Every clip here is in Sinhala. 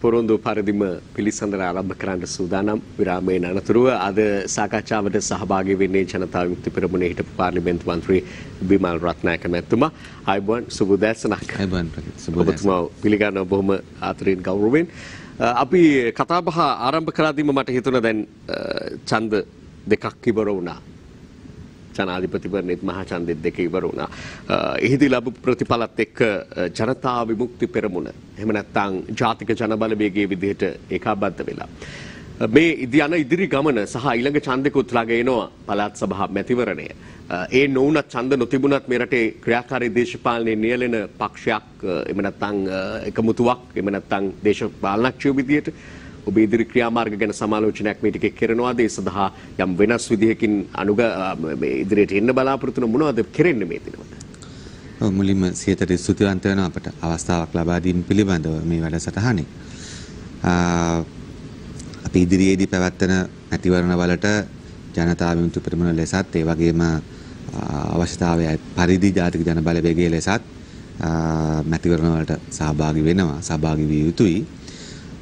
පොරොන්දු පරිදිම පිළිසඳර ආරම්භ කරන්න සූදානම් විරාමයෙන් අනතුරුව අද සාකච්ඡාවට සහභාගී වෙන්නේ ජනතා විමුක්ති පෙරමුණේ හිටපු පාර්ලිමේන්තු මන්ත්‍රී බිමල් රත්නායක මැතිතුමා. ආයුබෝවන් සුබ උදෑසනක්. ආයුබෝවන් සුබ උදෑසන. ඔබතුමා පිළිගන්නවා බොහොම ආදරයෙන් ගෞරවයෙන්. අපි කතා බහ ආරම්භ කරාදීම මට හිතුණා දැන් ඡන්ද දෙකක් ඉවර වුණා. ජනාධිපතිවරණෙත් මහා ඡන්දෙත් දෙක ඉවර වුණා. එහිදී ලැබු ප්‍රතිඵලත් එක්ක ජනතා විමුක්ති පෙරමුණ එහෙම නැත්නම් ජාතික ජනබලවේගයේ විදිහට ඒකාබද්ධ වෙලා මේ යන ඉදිරි ගමන සහ ඊළඟ ඡන්දෙකුත් ළඟ එනවා පළාත් සභා මැතිවරණය. ඒ නොවුනත් ඡන්ද නොතිබුණත් මේ රටේ ක්‍රියාකාරී දේශපාලනයේ නියැලෙන පක්ෂයක් එහෙම නැත්නම් එකමුතුවක් එහෙම නැත්නම් දේශපාලනඥයෝ විදිහට ඔබ ඉදිරි ක්‍රියාමාර්ග ගැන සමාලෝචනයක් මේ ටිකේ කරනවාද? ඒ සඳහා යම් වෙනස් විදිහකින් ඉදිරියට එන්න බලාපොරොත්තු වෙන මොනවද කෙරෙන්නේ මේ දිනවල? මුලින්ම සියයට ස්තුතිවන්ත වෙනවා අපට අවස්ථාවක් ලබා දීම පිළිබඳව මේ වැඩසටහනේ. අපි ඉදිරියේදී පැවැත්වෙන මැතිවරණ වලට ජනතා විමුක්ති පෙරමුණ ලෙසත් ඒ වගේම අවශ්‍යතාවය පරිදි ජාතික ජනබලවේගයේ ලෙසත් මැතිවරණ වලට සහභාගී වෙනවා. සහභාගී විය යුතුයි.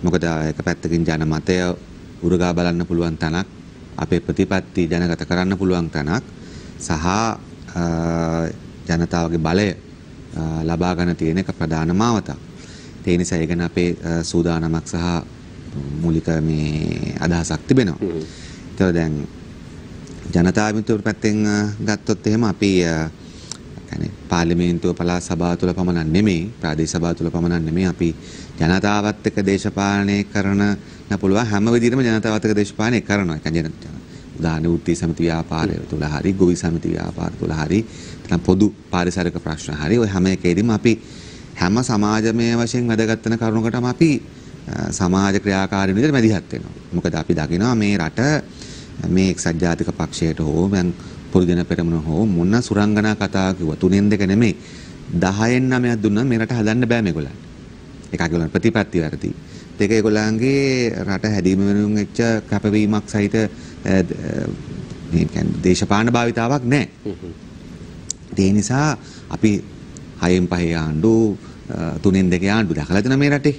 මොකද එක පැත්තකින් ජනමතය උරගා බලන්න පුළුවන් තැනක්, අපේ ප්‍රතිපත්ති ජනගත කරන්න පුළුවන් තැනක් සහ ජනතාවගේ බලය ලබා ගන්න තියෙන එක ප්‍රධාන මාවතක්. ඒ නිසා ඒ ගැන අපේ සූදානමක් සහ මූලික මේ අදහසක් තිබෙනවා. ඒතර දැන් ජනතා විමුක්ති පැත්තෙන් ගත්තොත් එහෙම අපි يعني පාර්ලිමේන්තුව පළාත් සභාව තුළ පමණක් නෙමෙයි, ප්‍රාදේශ සභාව තුළ පමණක් නෙමෙයි අපි ජනතාවත් එක්ක දේශපාලනය කරන පුළුවන් හැම විදිහටම ජනතාවත් එක්ක දේශපාලනය කරනවා. ඒ කියන්නේ උදාහරණ වෘත්ති සමිති ව්‍යාපාරය තුළ හරි, ගොවි සමිති ව්‍යාපාර තුළ හරි, නැත්නම් පොදු පාරිසරික ප්‍රශ්න හරි, ඔය හැම එකේදීම අපි හැම සමාජමය වශයෙන් වැදගත් වෙන කරුණකටම අපි සමාජ ක්‍රියාකාරීන් විදිහට මැදිහත් වෙනවා. මොකද අපි දකිනවා මේ රට මේ එක්සත් ජාතික පක්ෂයට හෝ දැන් පොදුජන පෙරමුණ හෝ මොන සුරංගනා කතා කිව්ව 3න් 2 නෙමෙයි 10න් 9ක් දුන්නා මේ රට හදන්න බෑ මේගොල්ලන්ට. එකක් ඒගොල්ලන් ප්‍රතිපත්ති වැරදි. දෙක ඒගොල්ලන්ගේ රට හැදීම වෙනුවෙන් වෙච්ච කැපවීමක් සහිත මේ කියන්නේ දේශපාලන භාවිතාවක් නැහැ. ඒ නිසා අපි 6න් 5 ආණ්ඩු 3න් 2 ආණ්ඩු දැකලා තියෙන මේ රටේ.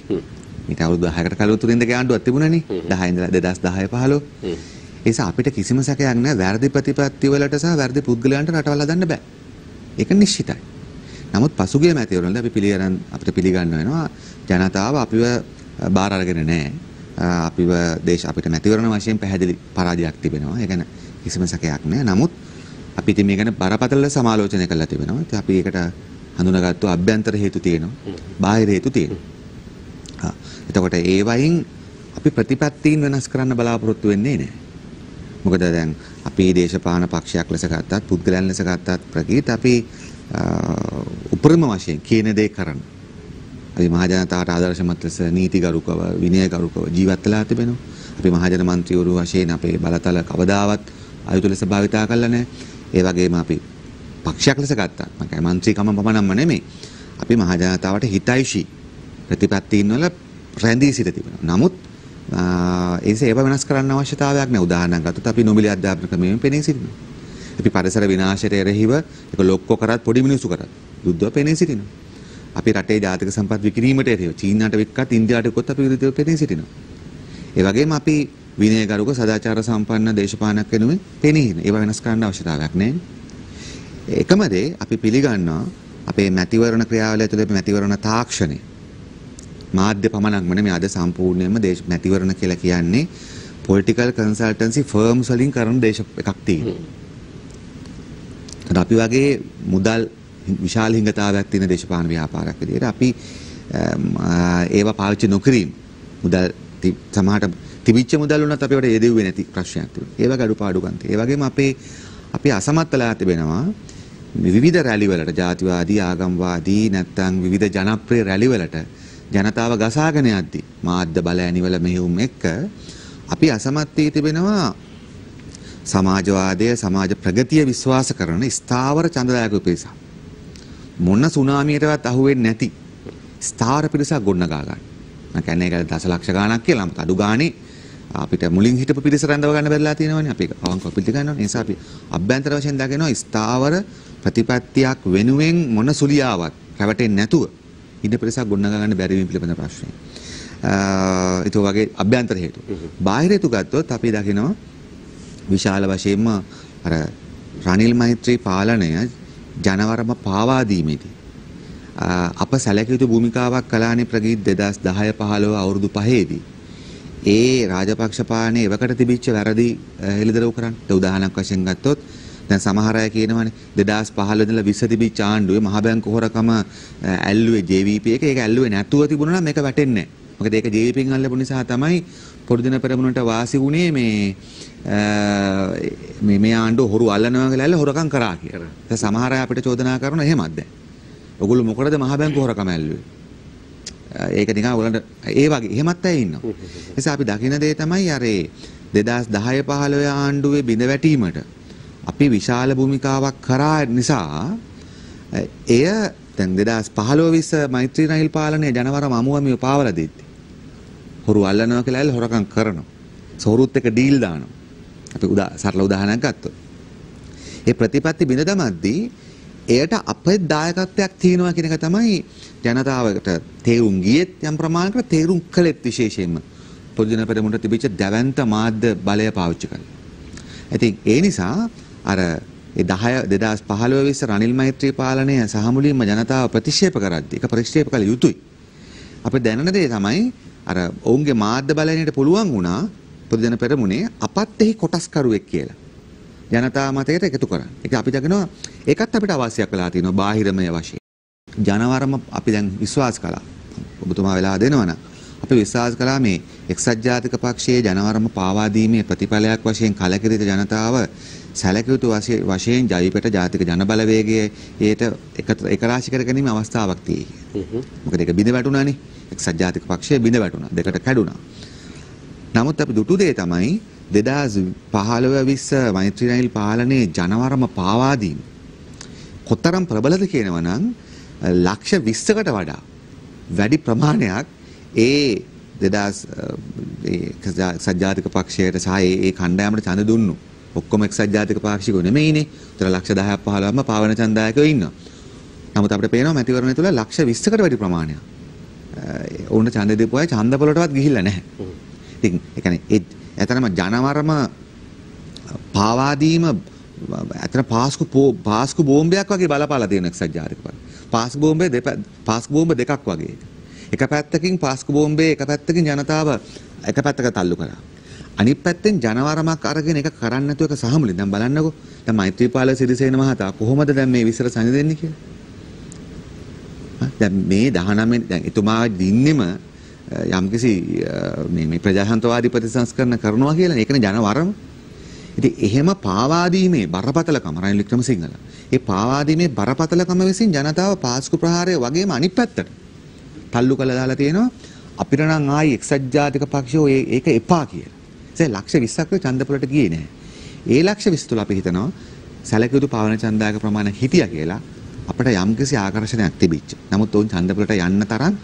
ඊට අවුරුදු 10කට කලින් 3න් 2 ආණ්ඩුවක් තිබුණානේ. 10 ඉඳලා 2010 15. ඒ නිසා අපිට කිසිම සැකයක් නැහැ වැරදි ප්‍රතිපත්ති වලට සහ වැරදි පුද්ගලයන්ට රටවල් හදන්න බෑ. ඒක නිශ්චිතයි. නමුත් පසුගිය මැතිවරණවල අපිට පිළිගන්න වෙනවා ජනතාව අපිව බාර අරගෙන නැහැ. අපිට මැතිවරණ වශයෙන් පැහැදිලි පරාජයක් තිබෙනවා. ඒ ගැන කිසිම සැකයක් නැහැ. නමුත් අපි ඉතින් මේ ගැන බරපතල සමාලෝචනය කරලා තිබෙනවා. ඉතින් අපි ඒකට හඳුනාගත්තු අභ්‍යන්තර හේතු තියෙනවා. බාහිර හේතු තියෙනවා. එතකොට ඒ වයින් අපි ප්‍රතිපත්තීන් වෙනස් කරන්න බලාපොරොත්තු වෙන්නේ නැහැ. මොකද දැන් අපි දේශපාලන පක්ෂයක් ලෙස ගත්තත් පුද්ගලයන් ලෙස ගත්තත් ප්‍රකීත අපි උපරිම වශයෙන් කියන දේ කරන්න. අපි මහ ජනතාවට ආදර්ශමත් ලෙස නීතිගරුකව විනයගරුකව ජීවත් වෙලා තිබෙනවා. අපි මහ ජන මන්ත්‍රීවරු වශයෙන් අපේ බලතල කවදාවත් අයුතු ලෙස භාවිතා කළා නැහැ. ඒ වගේම අපි පක්ෂයක් ලෙස ගත්තා. මම කියන්නේ මන්ත්‍රීකම පමණක්ම නෙමෙයි. අපි මහ ජනතාවට හිතයිෂී ප්‍රතිපත්තීන් වල රැඳී සිට තිබෙනවා. නමුත් ඒව වෙනස් කරන්න අවශ්‍යතාවයක් නැහැ. උදාහරණයක් ගත්තොත් අපි නොමිලි අධ්‍යාපන ක්‍රමයෙන් පෙනී සිටිනවා. අපි පරිසර විනාශයට එරෙහිව ඒක ලොක්කෝ කරත් පොඩි මිනිස්සු කරත් යුද්ධව පෙනී සිටිනවා. අපි රටේ ජාතික සම්පත් විකිණීමට එරෙහිව චීනට වික්කත් ඉන්දියාවට වික්කොත් අපි විරුද්ධව පෙනී සිටිනවා. ඒ වගේම අපි විනයගරුක සදාචාර සම්පන්න දේශපාලනයක් වෙනුවෙන් පෙනී ඉන්නේ. ඒව වෙනස් කරන්න අවශ්‍යතාවයක් නැහැ. එකම දේ අපි පිළිගන්නවා අපේ මැතිවරණ ක්‍රියාවලිය තුළ මැතිවරණ තාක්ෂණය මාධ්‍ය පමණක්ම නෙමෙයි අද සම්පූර්ණයෙන්ම මැතිවරණ කියලා කියන්නේ පොලිටිකල් කන්සල්ටන්සි ෆර්ම්ස් වලින් කරන එකක් තියෙනවා. අපි වගේ මුදල් විශාල හිඟතාවයක් තියෙන දේශපාලන ව්‍යාපාරයක් විදිහට අපි ඒවා පාවිච්චි නොකිරීම මුදල් සමහරට තිබිච්ච මුදල් වුණත් අපි වලට යෙදුවේ නැති ප්‍රශ්නයක් තිබුණා. ඒ වගේ අඩුපාඩුකම් තියෙනවා. ඒ වගේම අපි අසමත් වෙලා තිබෙනවා විවිධ රැලි වලට ජාතිවාදී ආගම්වාදී නැත්නම් විවිධ ජනප්‍රිය රැලි වලට ජනතාව ගසාගෙන යද්දී මාධ්‍ය බල ඇනිවල මෙහෙයුම් එක්ක අපි අසමත් වී තිබෙනවා සමාජවාදය සමාජ ප්‍රගතිය විශ්වාස කරන ස්ථාවර ඡන්දදායක පිරිසක්. මොන සුනාමියටවත් අහුවෙන්නේ නැති ස්ථාවර පිරිසක් ගොඩනගා ගන්න. මම කියන්නේ ඒක දසලක්ෂ ගාණක් කියලා. අමුත අඩු ගානේ අපිට මුලින් හිටපු පිරිස රැඳව ගන්න බැරිලා තියෙනවනේ. අපි අවංකව පිළිගන්නවා. ඒ නිසා අපි අභ්‍යන්තර වශයෙන් දකිනවා ස්ථාවර ප්‍රතිපත්තියක් වෙනුවෙන් මොන සුලියාවක් රැවටෙන්නේ නැතුව ඉඩ පිරිසක් ගොඩනගා ගන්න බැරි වීම පිළිබඳ ප්‍රශ්නය. ඒක වගේ අභ්‍යන්තර හේතු. බාහිර හේතු ගත්තොත් අපි දකිනවා විශාල වශයෙන්ම අර රනිල් මෛත්‍රී පාලනය ජනවරම පාවා දීමේදී අප සැලකිය යුතු භූමිකාවක් කළානේ ප්‍රගීත් 2010 15 අවුරුදු 5ේදී. ඒ රාජපක්ෂ පාලනයේ එවකට තිබිච්ච වැරදි හෙළිදරව් කරන්න. උදාහරණයක් වශයෙන් ගත්තොත් දැන් සමහර අය කියනවානේ 2015 ඉඳලා 20 තිබිච්ච ආණ්ඩුවේ මහ බැංකු හොරකම ඇල්ලුවේ JVP එක. ඒක ඇල්ලුවේ නැතුව තිබුණා නම් මේක වැටෙන්නේ නැහැ. මොකද ඒක JVP එකෙන් අල්ලපු නිසා තමයි පොදු දින පෙරමුණට වාසි වුණේ මේ ආණ්ඩුව හොරු අල්ලනවා කියලා ඇල්ල හොරකම් කරා කියලා. දැන් සමහර අය අපිට චෝදනා කරනවා එහෙමත් දැන්. ඔගොල්ලෝ මොකටද මහ බැංකු හොරකම ඇල්ලුවේ? ඒක නිකන් ඔයගලන්ට ඒ වගේ එහෙමත් අය ඉන්නවා. ඒ නිසා අපි දකින දේ තමයි අර 2010 15 ආණ්ඩුවේ බිඳ වැටීමට අපි විශාල භූමිකාවක් කරා නිසා එය දැන් 2015 20 මෛත්‍රී රනිල් පාලනයේ ජනවරම අමුවමිව පාවලා දෙද්දි හොරු අල්ලනවා කියලා ඇල්ල හොරකම් කරනවා. සොරුත් එක ඩීල් දානවා. අපි සරල උදාහරණයක් ගත්තොත්. ඒ ප්‍රතිපත්ති බිඳ දමද්දී එයට අපේ දායකත්වයක් තියෙනවා කියන එක තමයි ජනතාවට තේරුම් ගියෙත් යම් ප්‍රමාණයකට තේරුම් කළෙත් විශේෂයෙන්ම පොදු ජන පෙරමුණට තිබිච්ච දැවැන්ත මාධ්‍ය බලය පාවිච්චි කරලා. ඉතින් ඒ නිසා අර 2015 20 රනිල් මෛත්‍රී පාලනය සහ මුලින්ම ජනතාව ප්‍රතික්ෂේප කරද්දී ඒක ප්‍රතික්ෂේප කළ යුතුයි. අපි දැනන දේ තමයි අර ඔවුන්ගේ මාධ්‍ය බලයට පුළුවන් වුණා පොදු ජන පෙරමුණේ අපත් එහි කොටස්කරුවෙක් කියලා. ජනතා මතයට එකතු කරන්න. ඒක අපි දකිනවා ඒකත් අපිට අවශ්‍යයක් වෙලා තියෙනවා බාහිරමය වශයෙන්. ජනවරම අපි දැන් විශ්වාස කළා. ඔබතුමා වෙලා දෙනවනම් අපි විශ්වාස කළා මේ එක්සත් ජාතික පක්ෂයේ ජනවරම පාවා දීමේ ප්‍රතිඵලයක් වශයෙන් කලකිරිත ජනතාව සැලකිය යුතු වශයෙන් ජවිපෙට ජාතික ජනබලවේගයේ ඒට එක රාශි කර ගැනීම අවස්ථාවක් තියෙයි. මොකද ඒක බිඳ වැටුණානේ. එක්සත් ජාතික පක්ෂය බිඳ වැටුණා. දෙකට කැඩුණා. නමුත් අපි දුටු දේ තමයි 2015 20 මෛත්‍රී රනිල් පාලනයේ ජනවරම පාවා දීම කොතරම් ප්‍රබලද කියනවා නම් ලක්ෂ 20කට වඩා වැඩි ප්‍රමාණයක් ඒ 2000 සජාතික පක්ෂයට සහ ඒ කණ්ඩායමට ඡන්ද දුන්නු. ඔක්කොම එක්සත් ජාතික පාක්ෂිකයෝ නෙමෙයිනේ. උතර ලක්ෂ 10ක් 15ක්ම පාවන ඡන්දායකයෝ ඉන්නවා. නමුත් අපිට පේනවා මැතිවරණය තුල ලක්ෂ 20කට වැඩි ප්‍රමාණයක් උන්ට ඡන්ද දීපු අය ඡන්ද වලටවත් ගිහිල්ලා නැහැ. ඉතින් ඒ කියන්නේ ඇතනම ජනවරම පාවා දීම ඇතන පාස්කු බෝම්බයක් වගේ බලපාලා තියෙන එක්සත් ජාතික පක්ෂ. පාස්කු බෝම්බ දෙකක් වගේ. එක පැත්තකින් පාස්කු බෝම්බේ එක පැත්තකින් ජනතාව එක පැත්තක තල්ලු කරා. අනිත් පැත්තෙන් ජනවරමක් අරගෙන එක කරන්න නැතුව එක සහමුලින් දැන් බලන්නකෝ. දැන් මෛත්‍රීපාල සිරිසේන මහතා කොහොමද දැන් මේ විසර සංදෙන්නේ කියලා. දැන් මේ 19 දැන් එතුමා දින්නෙම යම්කිසි මේ ප්‍රජාතන්ත්‍රවාදී ප්‍රතිසංස්කරණ කරනවා කියලා ඒකනේ ජනවරම. ඉතින් එහෙම පාවාදීමේ බරපතලකම රනිල් වික්‍රමසිංහල. ඒ පාවාදීමේ බරපතලකම විසින් ජනතාව පාස්කු ප්‍රහාරය වගේම අනිත් පැත්තට තල්ලු කළා දාලා තියෙනවා. අපිට නම් ආයි එක්සත් ජාතික පක්ෂෝ ඒක එපා කියලා. ඒ ලක්ෂ 20ක් ඡන්දපොලට ගියේ නැහැ. ඒ ලක්ෂ 20 තුල අපි හිතනවා සැලකිය යුතු පාවන ඡන්දායක ප්‍රමාණය හිටියා කියලා අපිට යම්කිසි ආකර්ෂණයක් තිබිච්ච. නමුත් උන් ඡන්දපොලට යන්න තරම්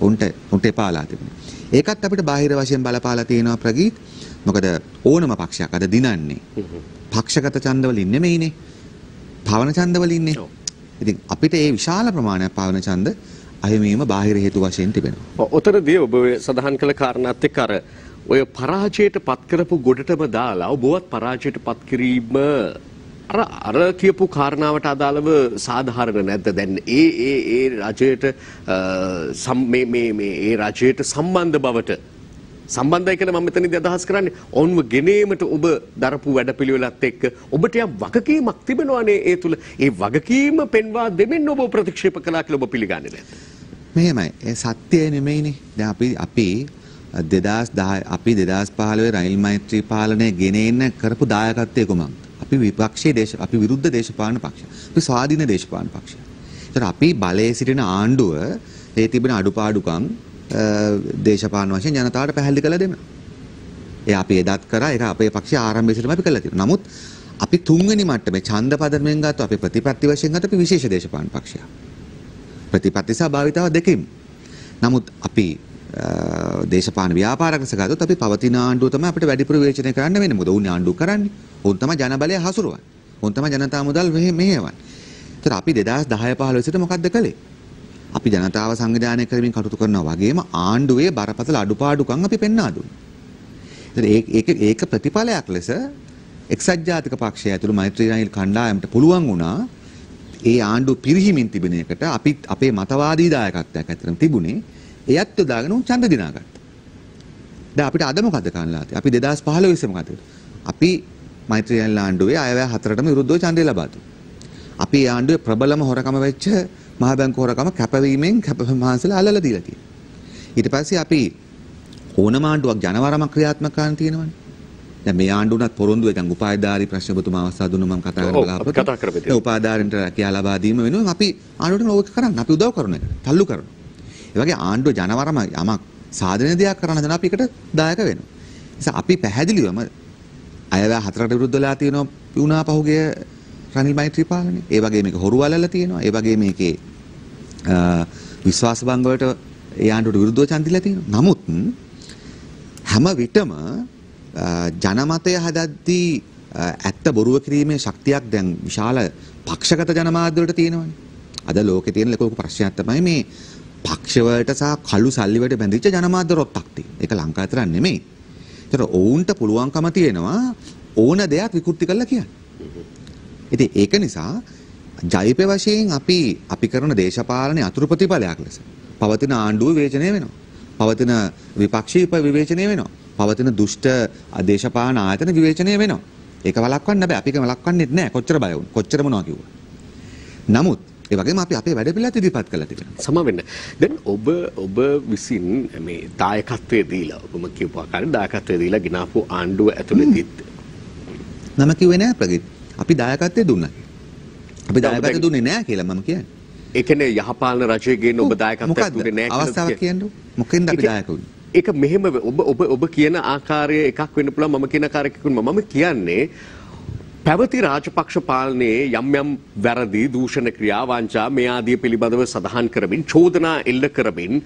උන්ට එපාලා තිබුණේ. ඒකත් අපිට බාහිර වශයෙන් බලපාලා තියෙනවා ප්‍රගීත්. මොකද ඕනම පක්ෂයක් අද දිනන්නේ පක්ෂගත ඡන්දවල ඉන්නේ නෙමෙයිනේ. පාවන ඡන්දවල ඉන්නේ. ඉතින් අපිට මේ විශාල ප්‍රමාණයක් පාවන ඡන්ද අහිමීම බාහිර හේතු වශයෙන් තිබෙනවා. ඔතනදී ඔබ සඳහන් කළ කාරණාත් එක්ක අර ඔය පරාජයට පත් කරපු ගොඩටම දාලා ඔබවත් පරාජයට පත් කිරීම අර කියපු කාරණාවට අදාළව සාධාරණ නැද්ද? දැන් ඒ රජයට මේ රජයට සම්බන්ධ බවට සම්බන්ධයි කියලා මම මෙතනදී අදහස් කරන්නේ ඔවුන්ව ගෙනීමට ඔබ දරපු වැඩපිළිවෙලත් එක්ක ඔබට යම් වගකීමක් තිබෙනවානේ ඒ තුල. ඒ වගකීම පෙන්වා දෙමින් ඔබ ප්‍රතික්ෂේප කළා කියලා ඔබ පිළිගන්නේ නැද්ද? මෙහෙමයි. ඒ සත්‍යය නෙමෙයිනේ. දැන් අපි 2015 රනිල් මෛත්‍රී පාලනය ගෙනෙන්න කරපු දායකත්වයේ කොමං. අපි විපක්ෂයේ අපි විරුද්ධ දේශපාලන පක්ෂ. අපි ස්වාධීන දේශපාලන පක්ෂ. ඒතර අපි බලයේ සිටින ආණ්ඩුව ඒ තිබෙන අඩුපාඩුකම් දේශපාලන වශයෙන් ජනතාවට පැහැදිලි කරලා දෙන්න. ඒ අපි එදත් කරා ඒක අපේ පක්ෂය ආරම්භයේ සිටම අපි කළා තියෙනවා. නමුත් අපි තුන්වෙනි මට්ටමේ ඡන්ද පදයෙන් ගත්ත අපි ප්‍රතිපත්ති වශයෙන් ගත්ත අපි විශේෂ දේශපාලන පක්ෂය. ප්‍රතිපත්ති සහ භාවිතාව දෙකෙන්. නමුත් අපි දේශපාලන ව්‍යාපාරකස ගත්තොත් අපි පවතින ආණ්ඩුව තමයි අපිට වැඩිපුර විවේචනය කරන්න වෙන්නේ. මොකද උන් ආණ්ඩුව කරන්නේ. උන් තමයි ජනබලය හසුරුවන්නේ. උන් තමයි ජනතා මුදල් මෙහෙවන්නේ. ඒතර අපි 2010 15 සිට මොකද්ද කළේ? අපි ජනතාව සංවිධානය කරමින් කටයුතු කරනවා වගේම ආණ්ඩුවේ බරපතල අඩුපාඩුකම් අපි පෙන්වා දුන්නා. ඒක ප්‍රතිඵලයක් ලෙස එක්සත් ජාතික පක්ෂය ඇතුළු මෛත්‍රී රනිල් කණ්ඩායමට පුළුවන් වුණා ඒ ආණ්ඩුව පිරිහීමින් තිබෙන එකට අපි අපේ මතවාදී දායකත්වයක් ඇත්තටම තිබුණේ එයත් යොදාගෙන උන් ඡන්ද දිනාගත්තා. දැන් අපිට අද මොකද කරන්නලා තියෙන්නේ? අපි 2015 මොකද? අපි මෛත්‍රී රනිල් ආණ්ඩුවේ අයවැය හතරටම විරුද්ධව ඡන්දය ලබා දුන්නා. අපි ආණ්ඩුවේ ප්‍රබලම හොරකම වෙච්ච මහ බැංකු හොරකම කැපවීමෙන් කැපවීමහන්සලා අල්ලලා දීලා තියෙනවා. ඊට පස්සේ අපි ඕනම ආණ්ඩුවක් ජනවරමක් ක්‍රියාත්මක කරන්න තියෙනවනේ. දැන් මේ ආණ්ඩුවනත් පොරොන්දුවේ දැන් උපායධාරී ප්‍රශ්න ඔබතුමා අවස්ථාව දුන්න මම කතා කරන්න බලාපොරොත්තු වෙනවා. උපායධාරීන්ට රැකියාව ලබා දීම වෙනුවෙන් අපි ආණ්ඩුවට ඕක කරන්න අපි උදව් කරන එක. තල්ලු කරනවා. ඒ වගේ ආණ්ඩුව ජනවරම යමක් සාධන දෙයක් කරන්න හදන අපි එකට දායක වෙනවා. නිසා අපි පැහැදිලිවම අයවැය හතරට විරුද්ධලා තියෙනවා වුණා පහුගිය රනිල් මෛත්‍රී පාලනේ. ඒ වගේ මේක හොරු වලල්ලා තියෙනවා. ඒ වගේ මේකේ විශ්වාස භංග වලට ඒ ආණ්ඩුවට විරුද්ධව ඡන්දිලා තියෙනවා. නමුත් හැම විටම ජනමතය හදද්දී ඇත්ත බොරුව කිරීමේ ශක්තියක් දැන් විශාල පක්ෂගත ජනමාධ්‍ය වලට තියෙනවානේ. අද ලෝකේ තියෙන ලොකු ප්‍රශ්නයක් තමයි මේ පක්ෂ වලට සහ කළු සල්ලි වලට බැඳිච්ච ජනමාධ්‍ය රොත්තක් තියෙන. ඒක ලංකාව විතර නෙමෙයි. ඒතර ඔවුන්ට පුළුවන්කම තියෙනවා ඕන දෙයක් විකෘති කරලා කියන්න. ඉතින් ඒක නිසා ජයිපේ වශයෙන් අපි කරන දේශපාලනයේ අතුරු ප්‍රතිඵලයක් ලෙස පවතින ආණ්ඩුව විවේචනය වෙනවා. පවතින විපක්ෂීය විවේචනය වෙනවා. පවතින දුෂ්ට දේශපාලන ආයතන විවේචනය වෙනවා. ඒක වළක්වන්න බෑ. අපි ඒක වළක්වන්නෙත් නෑ. කොච්චර බය වුණා. කොච්චර මොනවා කිව්වා. නමුත් ඒ වගේම අපි අපේ වැඩ පිළිවෙල ඉදිරිපත් කළා තිබෙනවා. සම වෙන්න. දැන් ඔබ විසින් මේ දායකත්වයේ දීලා ඔබම කියපු ආකාරයෙන් දායකත්වයේ දීලා ගినాපු ආණ්ඩුව ඇතුළතදීත් නම කිව්වේ නෑ ප්‍රගීත්. අපි දායකත්වයේ දුන්නා. අපි දායකත්වය දුන්නේ නෑ කියලා මම කියන්නේ. ඒ කියන්නේ යහපාලන රජයේ ගේන ඔබ දායකත්වයක් දුන්නේ නෑ කියලා අවස්ථාවක් කියන්නේ. මොකෙන්ද අපි දායක වුනේ? ඒක මෙහෙම ඔබ කියන ආකාරය එකක් වෙන්න පුළුවන් මම කියන ආකාරයක මම කියන්නේ පැවති රාජපක්ෂ පාලනයේ යම් යම් වැරදි දූෂණ ක්‍රියා වංචා මේ ආදී පිළිබඳව සඳහන් කරමින් චෝදනා එල්ල කරමින්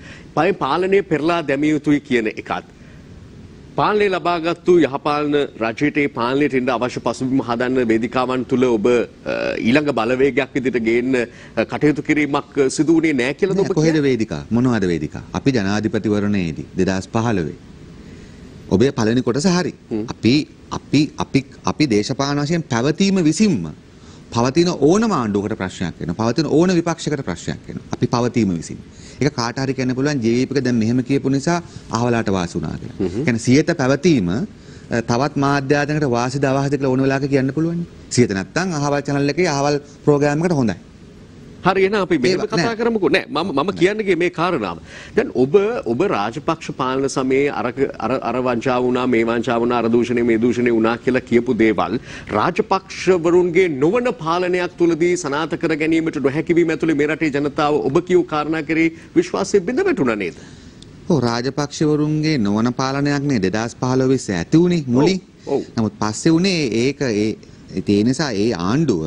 පාලනයේ පෙරලා දැමිය යුතුයි කියන එකත් පාලනය ලබාගත්තු යහපාලන රජයට පාලනයට එන්න අවශ්‍ය පසුබිම හදන්න වේදිකාවන් තුල ඔබ ඊළඟ බලවේගයක් විදිහට ගේන්න කටයුතු කිරීමක් සිදු වුණේ නැහැ කියලාද ඔබ කොහෙද වේදිකා මොනවද වේදිකා අපි ජනාධිපතිවරණයේදී 2015 ඔබේ පළවෙනි කොටස හරි අපි දේශපාලන වශයෙන් පැවතීම විසින්ම පවතින ඕනම ආණ්ඩුවකට ප්‍රශ්නයක් වෙනවා පවතින ඕන විපක්ෂයකට ප්‍රශ්නයක් වෙනවා අපි පවතීම විසින් ඒක කාට හරි කියන්න පුළුවන් ජීවිතක දැන් මෙහෙම කියපු නිසා අහවලාට වාසි වුණා කියලා. කියන්නේ සියත පැවතීම තවත් මාධ්‍ය ආයතනයකට වාසිද අවහද කියලා ඕන වෙලාවක කියන්න පුළුවන්. සියත නැත්තම් අහවල් channel එකේ අහවල් ප්‍රෝග්‍රෑම් එකකට හොඳයි. හරි එහෙනම් අපි මෙහෙම කතා කරමුකෝ. නෑ මම කියන්නේ මේ කාරණාව. දැන් ඔබ රාජපක්ෂ පාලන සමයේ අර වංචා වුණා මේ වංචා වුණා අර දූෂණේ මේ දූෂණේ වුණා කියලා කියපු දේවල් රාජපක්ෂවරුන්ගේ නොවන පාලනයක් තුලදී සනාථ කර ගැනීමට නොහැකි වීම ඇතුළේ මේ රටේ ජනතාව ඔබ කියු කාරණා කරේ විශ්වාසය බිඳ වැටුණා නේද? ඔව් රාජපක්ෂවරුන්ගේ නොවන පාලනයක් නේ 2015 ඇති උනේ මුලින්. නමුත් පස්සේ උනේ ඒක ඒ නිසා ඒ ආණ්ඩුව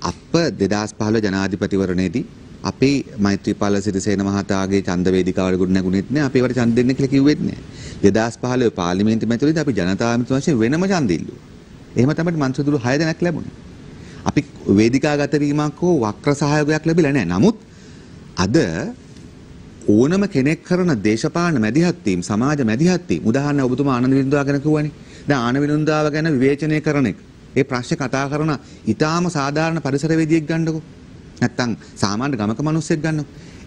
අප 2015 ජනාධිපතිවරණයේදී අපි මෛත්‍රීපාල සිරිසේන මහතාගේ ඡන්ද වේදිකාවට ගොඩ නැගුණෙත් නෑ අපි ඒවට ඡන්ද දෙන්න කියලා කිව්වෙත් නෑ 2015 පාර්ලිමේන්තු මැතිවරණයේදී අපි ජනතා මිත්‍ර වශයෙන් වෙනම ඡන්ද ඉල්ලුවා. එහෙම තමයි මන්ත්‍රීතුරු 6 දෙනෙක් ලැබුණේ. අපි වේදිකාගත වීමක් හෝ වක්‍ර සහයෝගයක් ලැබිලා නෑ. නමුත් අද ඕනම කෙනෙක් කරන දේශපාලන මැදිහත් වීම සමාජ මැදිහත් වීම උදාහරණ ඔබතුමා ආනන්ද විනුදාව ගැන කිව්වනේ. දැන් ආනන්ද විනුදාව ගැන විවේචනය කරන එක ඒ ප්‍රශ්නේ කතා කරන ඊටාම සාධාරණ පරිසරවේදියෙක් ගන්නකො නැත්තම් සාමාන්‍ය ගමක මිනිස්සෙක් ගන්නකො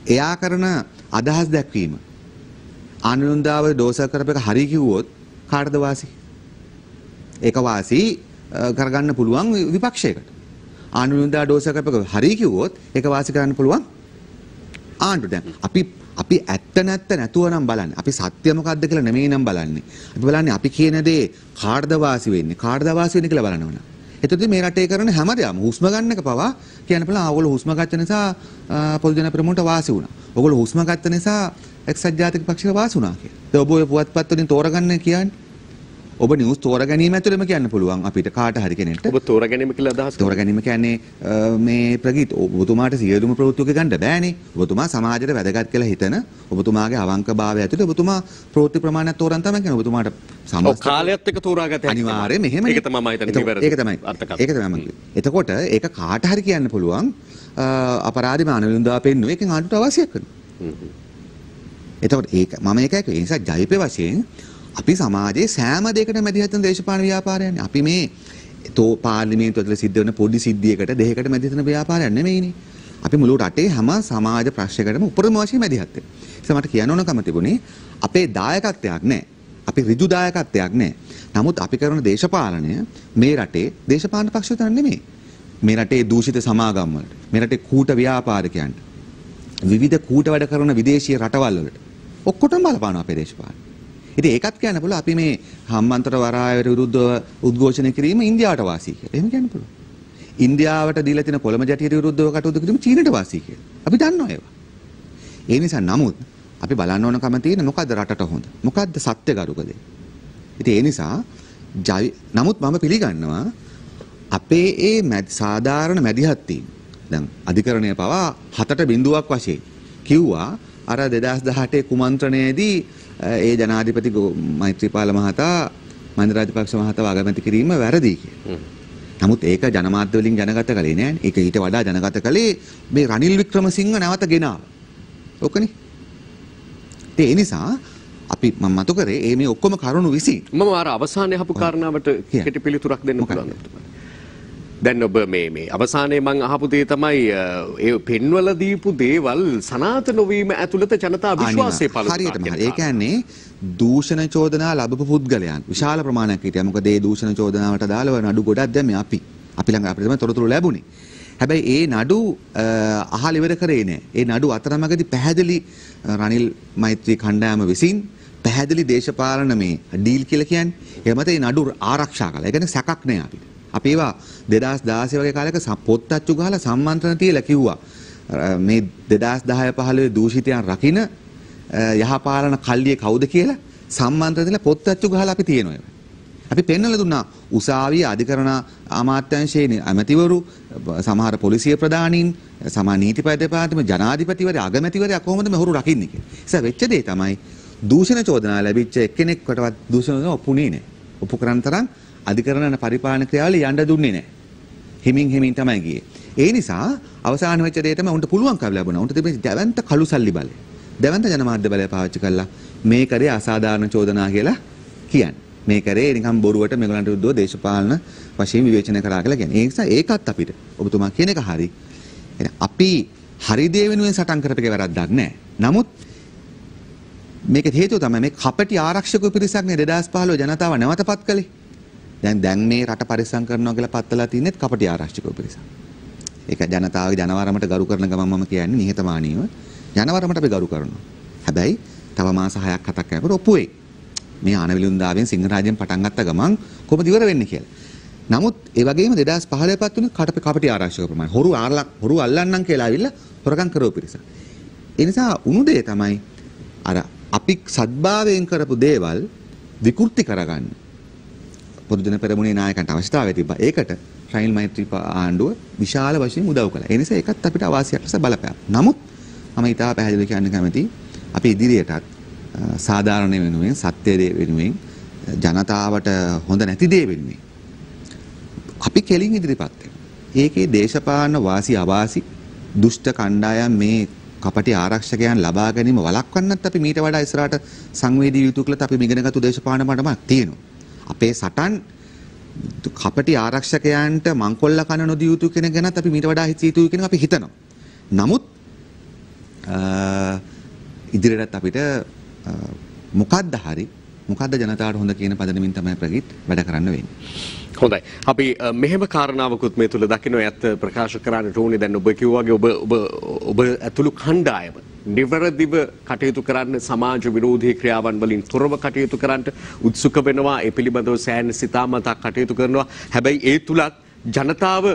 එයා කරන අදහස් දැක්වීම ආනන්දාව දෝෂ කරපේක හරි කිව්වොත් කාටද වාසි ඒක වාසි කරගන්න පුළුවන් විපක්ෂයකට ආනන්දා දෝෂ කරපේක හරි කිව්වොත් ඒක වාසි කරන්න පුළුවන් ආණ්ඩුව දැන් අපි ඇත්ත නැත්ත නැතුව නම් බලන්නේ. අපි සත්‍ය මොකද්ද කියලා නෙමෙයි නම් බලන්නේ. අපි බලන්නේ අපි කියන දේ කාටද වාසි වෙන්නේ? කාටද වාසි වෙන්නේ කියලා බලනවා. එතකොට මේ රටේ කරන හැමදේම හුස්ම ගන්න එක පවා කියන්න පුළුවන් ඕගොල්ලෝ හුස්ම ගත්ත නිසා පොදු ජන ප්‍රමුඛට වාසි වුණා. ඕගොල්ලෝ හුස්ම ගත්ත නිසා එක්සත් ජාතික පක්ෂයට වාසි වුණා කියලා. ඒ ඔබ ඔය පුවත්පත් වලින් තෝරගන්න කියන්නේ. ඔබ නිවුස් තෝරගැනීම ඇතුළෙම කියන්න පුළුවන් අපිට කාට හරි කෙනෙක්ට. ඔබ තෝරගැනීම කියලා අදහස් තෝරගැනීම කියන්නේ මේ ප්‍රගීත් ඔබතුමාට සියලුම ප්‍රවෘත්තික ගන්න බෑනේ. ඔබතුමා සමාජයට වැදගත් කියලා හිතන ඔබතුමාගේ අවංකභාවය ඇතුළේ ඔබතුමා ප්‍රවෘත්ති ප්‍රමාණයක් තෝරන් තමයි කියන්නේ. ඔබතුමාට කාලයත් එක්ක තෝරාගත හැකි. අනිවාර්යයෙන් එහෙමනේ. ඒක තමයි මම හිතන්නේ නිවැරදි. ඒක තමයි. ඒක තමයි මම කිව්වේ. එතකොට ඒක කාට හරි කියන්න පුළුවන් අපරාධ මානව වින්දා පෙන්නුව එකෙන් ආණ්ඩුවට අවශ්‍ය කරනවා. එතකොට ඒක මම ඒකයි කිව්වේ. ඒ නිසා ජයිපේ වශයෙන් අපි සමාජයේ සෑම දෙයකටම මැදිහත් වෙන දේශපාලන ව්‍යාපාරයන්නේ. අපි මේ පාර්ලිමේන්තුව ඇතුළේ සිද්ධ වෙන පොඩි සිද්ධියකට දෙයකට මැදිහත් වෙන ව්‍යාපාරයක් නෙමෙයිනේ. අපි මුළු රටේ හැම සමාජ ප්‍රශ්නයකටම උපරිම වශයෙන් මැදිහත් වෙනවා. ඒ නිසා මට කියන්න ඕනකම තිබුණේ අපේ දායකත්වයක් නැහැ. අපි ඍජු දායකත්වයක් නැහැ. නමුත් අපි කරන දේශපාලනය මේ රටේ දේශපාලන පක්ෂ විතර නෙමෙයි. මේ රටේ දූෂිත සමාගම් වලට, මේ රටේ කූට ව්‍යාපාරිකයන්ට, විවිධ කූට වැඩ කරන විදේශීය රටවල් වලට ඔක්කොටම බලපාන අපේ දේශපාලන. ඉතින් ඒකත් කියන්න පුළුවන් අපි මේ හම්බන්තොට වරායට විරුද්ධව උද්ඝෝෂණය කිරීම ඉන්දියාවට වාසි කියලා. එහෙම කියන්න පුළුවන්. ඉන්දියාවට දීලා තියෙන කොළඹ ජැටියට විරුද්ධව කටයුතු කිරීම චීනට වාසි කියලා. අපි දන්නවා ඒවා. ඒ නිසා නමුත් අපි බලන්න ඕනකම තියෙන මොකද්ද රටට හොඳ? මොකද්ද සත්‍යගරුක දේ? ඉතින් ඒ නිසා නමුත් මම පිළිගන්නවා අපේ ඒ සාධාරණ මැදිහත් වීම. දැන් අධිකරණය පවා 7.0ක් වශයෙන් කිව්වා අර 2018 කුමන්ත්‍රණයේදී ඒ ජනාධිපති මෛත්‍රීපාල මහතා මහින්ද රාජපක්ෂ මහතාව අගමැති කිරීම වැරදි කියලා. නමුත් ඒක ජනමාධ්‍ය වලින් ජනගත කළේ නෑනේ. ඒක ඊට වඩා ජනගත කළේ මේ රනිල් වික්‍රමසිංහ නැවත ගෙනාවා. ඔකනේ. ඒ නිසා අපි මම මතු කරේ මේ ඔක්කොම කරුණු විසින් මම අර අවසානයේ අහපු කාරණාවට කෙටි පිළිතුරක් දෙන්න පුළුවන්. දැන් ඔබ මේ අවසානයේ මම අහපු දේ තමයි ඒ පෙන්වල දීපු දේවල් සනාථ නොවීම ඇතුළත ජනතා විශ්වාසය පළ වෙනවා. හරියටම හරි. ඒ කියන්නේ දූෂණ චෝදනා ලැබපු පුද්ගලයන් විශාල ප්‍රමාණයක් හිටියා. මොකද ඒ දූෂණ චෝදනාවට දාලව නඩු ගොඩක් දැම්මේ අපි ළඟ අපිට තමයි තොරතුරු ලැබුණේ. හැබැයි ඒ නඩු අහල ඉවර කරේ නෑ. ඒ නඩු අතරමඟදී පැහැදිලි රනිල් මෛත්‍රී කණ්ඩායම විසින් පැහැදිලි දේශපාලන මේ ඩීල් කියලා කියන්නේ. ඒ මත ඒ නඩු ආරක්ෂා කළා. ඒ කියන්නේ සැකක් නෑ අපිට. අපි ඒවා 2016 වගේ කාලයක පොත් අච්චු ගහලා සම්මන්ත්‍රණ තියලා කිව්වා මේ 2010 15 දූෂිතයන් රකින්න යහපාලන කල්ලියේ කවුද කියලා සම්මන්ත්‍රණ දීලා පොත් අච්චු ගහලා අපි තියෙනවා. අපි පෙන්වලා දුන්නා උසාවියේ අධිකරණ අමාත්‍යාංශයේ ඇමතිවරු සමහර පොලිසිය ප්‍රධානීන් සමහර නීතිපති දෙපාර්තමේන්තුවේ ජනාධිපතිවරයා අගමැතිවරයා කොහොමද මේ හොරු රකින්නේ කියලා. ඒ නිසා වෙච්ච දේ තමයි දූෂණ චෝදනා ලැබිච්ච එක්කෙනෙක්වටවත් දූෂණ ඔප්පුනේ නැහැ. ඔප්පු කරන තරම් අධිකරණ පරිපාලන ක්‍රියාවල යන්න දුන්නේ නැහැ. හිමින් තමයි ගියේ. ඒ නිසා අවසාන වෙච්ච දේ තමයි උන්ට පුළුවන්කම ලැබුණා. උන්ට තිබෙන දැවැන්ත කළු සල්ලි බලය. දැවැන්ත ජනමාධ්‍ය බලය පාවිච්චි කළා මේ කරේ අසාධාරණ චෝදනා කියලා කියන්නේ. මේ කරේ නිකම් බොරුවට මේගොල්ලන්ට විරුද්ධව දේශපාලන වශයෙන් විවේචනය කරා කියලා කියන්නේ. ඒ නිසා ඒකත් අපිට ඔබතුමා කියන එක හරි. අපි හරි දේ වෙනුවෙන් සටන් කරපේක වැරද්දක් නැහැ. නමුත් මේක හේතුව තමයි මේ කපටි ආරක්ෂක පිරිසක් නේ 2015 ජනතාව නැවතපත් කළේ. දැන් මේ රට පරිස්සම් කරනවා කියලා පත්තලා තින්නේත් කපටි ආරක්ෂක පිරිසක්. ඒක ජනතාවගේ ජනවරමට ගරු කරන ගමන් මම කියන්නේ නිහතමානීව ජනවරමට අපි ගරු කරනවා. හැබැයි තව මාස 6ක් 7ක් යනකොට ඔප්පු වෙයි. මේ ආනවිලුන්දාවෙන් සිංහරාජයෙන් පටන් ගත්ත ගමන් කොහොමද ඉවර වෙන්නේ කියලා. නමුත් ඒ වගේම 2015 පත් වුණේ කපටි ආරක්ෂක ප්‍රමාණය. හොරු අල්ලන්නම් කියලා ආවිල්ලා හොරකම් කරව පිරිස. ඒ නිසා උණු දේ තමයි අර අපි සද්භාවයෙන් කරපු දේවල් විකෘති කරගන්න. පොදු ජන පෙරමුණේ නායකයන්ට අවශ්‍යතාවය තිබ්බා. ඒකට රනිල් මෛත්‍රී ආණ්ඩුව විශාල වශයෙන් උදව් කළා. ඒ නිසා ඒකත් අපිට අවාසියක් ලෙස බලපෑවා. නමුත් මම ඊට පැහැදිලිව කියන්න කැමතියි අපි ඉදිරියටත් සාධාරණ වෙනුවෙන් සත්‍ය දේ වෙනුවෙන් ජනතාවට හොඳ නැති දේ වෙනුවෙන් අපි කෙලින් ඉදිරිපත් වෙනවා. ඒකේ දේශපාලන වාසි අවාසි දුෂ්ට කණ්ඩායම් මේ කපටි ආරක්ෂකයන් ලබා ගැනීම වළක්වන්නත් අපි මීට වඩා ඉස්සරහට සංවේදී යුතු කළත් අපි ඉගෙනගත්තු දේශපාලන මට්ටමක් තියෙනවා. අපේ සටන් කපටි ආරක්ෂකයන්ට මංකොල්ල කන නොදිය යුතු කෙනෙක් ගැනත් අපි මීට වඩා හිතිය යුතුයි කියන අපි හිතනවා. නමුත් ඉදිරියටත් අපිට මොකද්ද ජනතාවට හොඳ කියන පදනමින් තමයි ප්‍රගීත් වැඩ කරන්න වෙන්නේ. හොඳයි. අපි මෙහෙම කාරණාවකුත් මේ තුල දකින්න ඇත්ත ප්‍රකාශ කරන්නට ඕනේ. දැන් ඔබ කිව්වාගේ ඔබ ඇතුළු කණ්ඩායම නිවැරදිව කටයුතු කරන්න සමාජ විරෝධී ක්‍රියාවන් වලින් තොරව කටයුතු කරන්න උත්සුක වෙනවා. ඒ පිළිබඳව සෑහෙන සිතාමතා කටයුතු කරනවා. හැබැයි ඒ තුලත් ජනතාව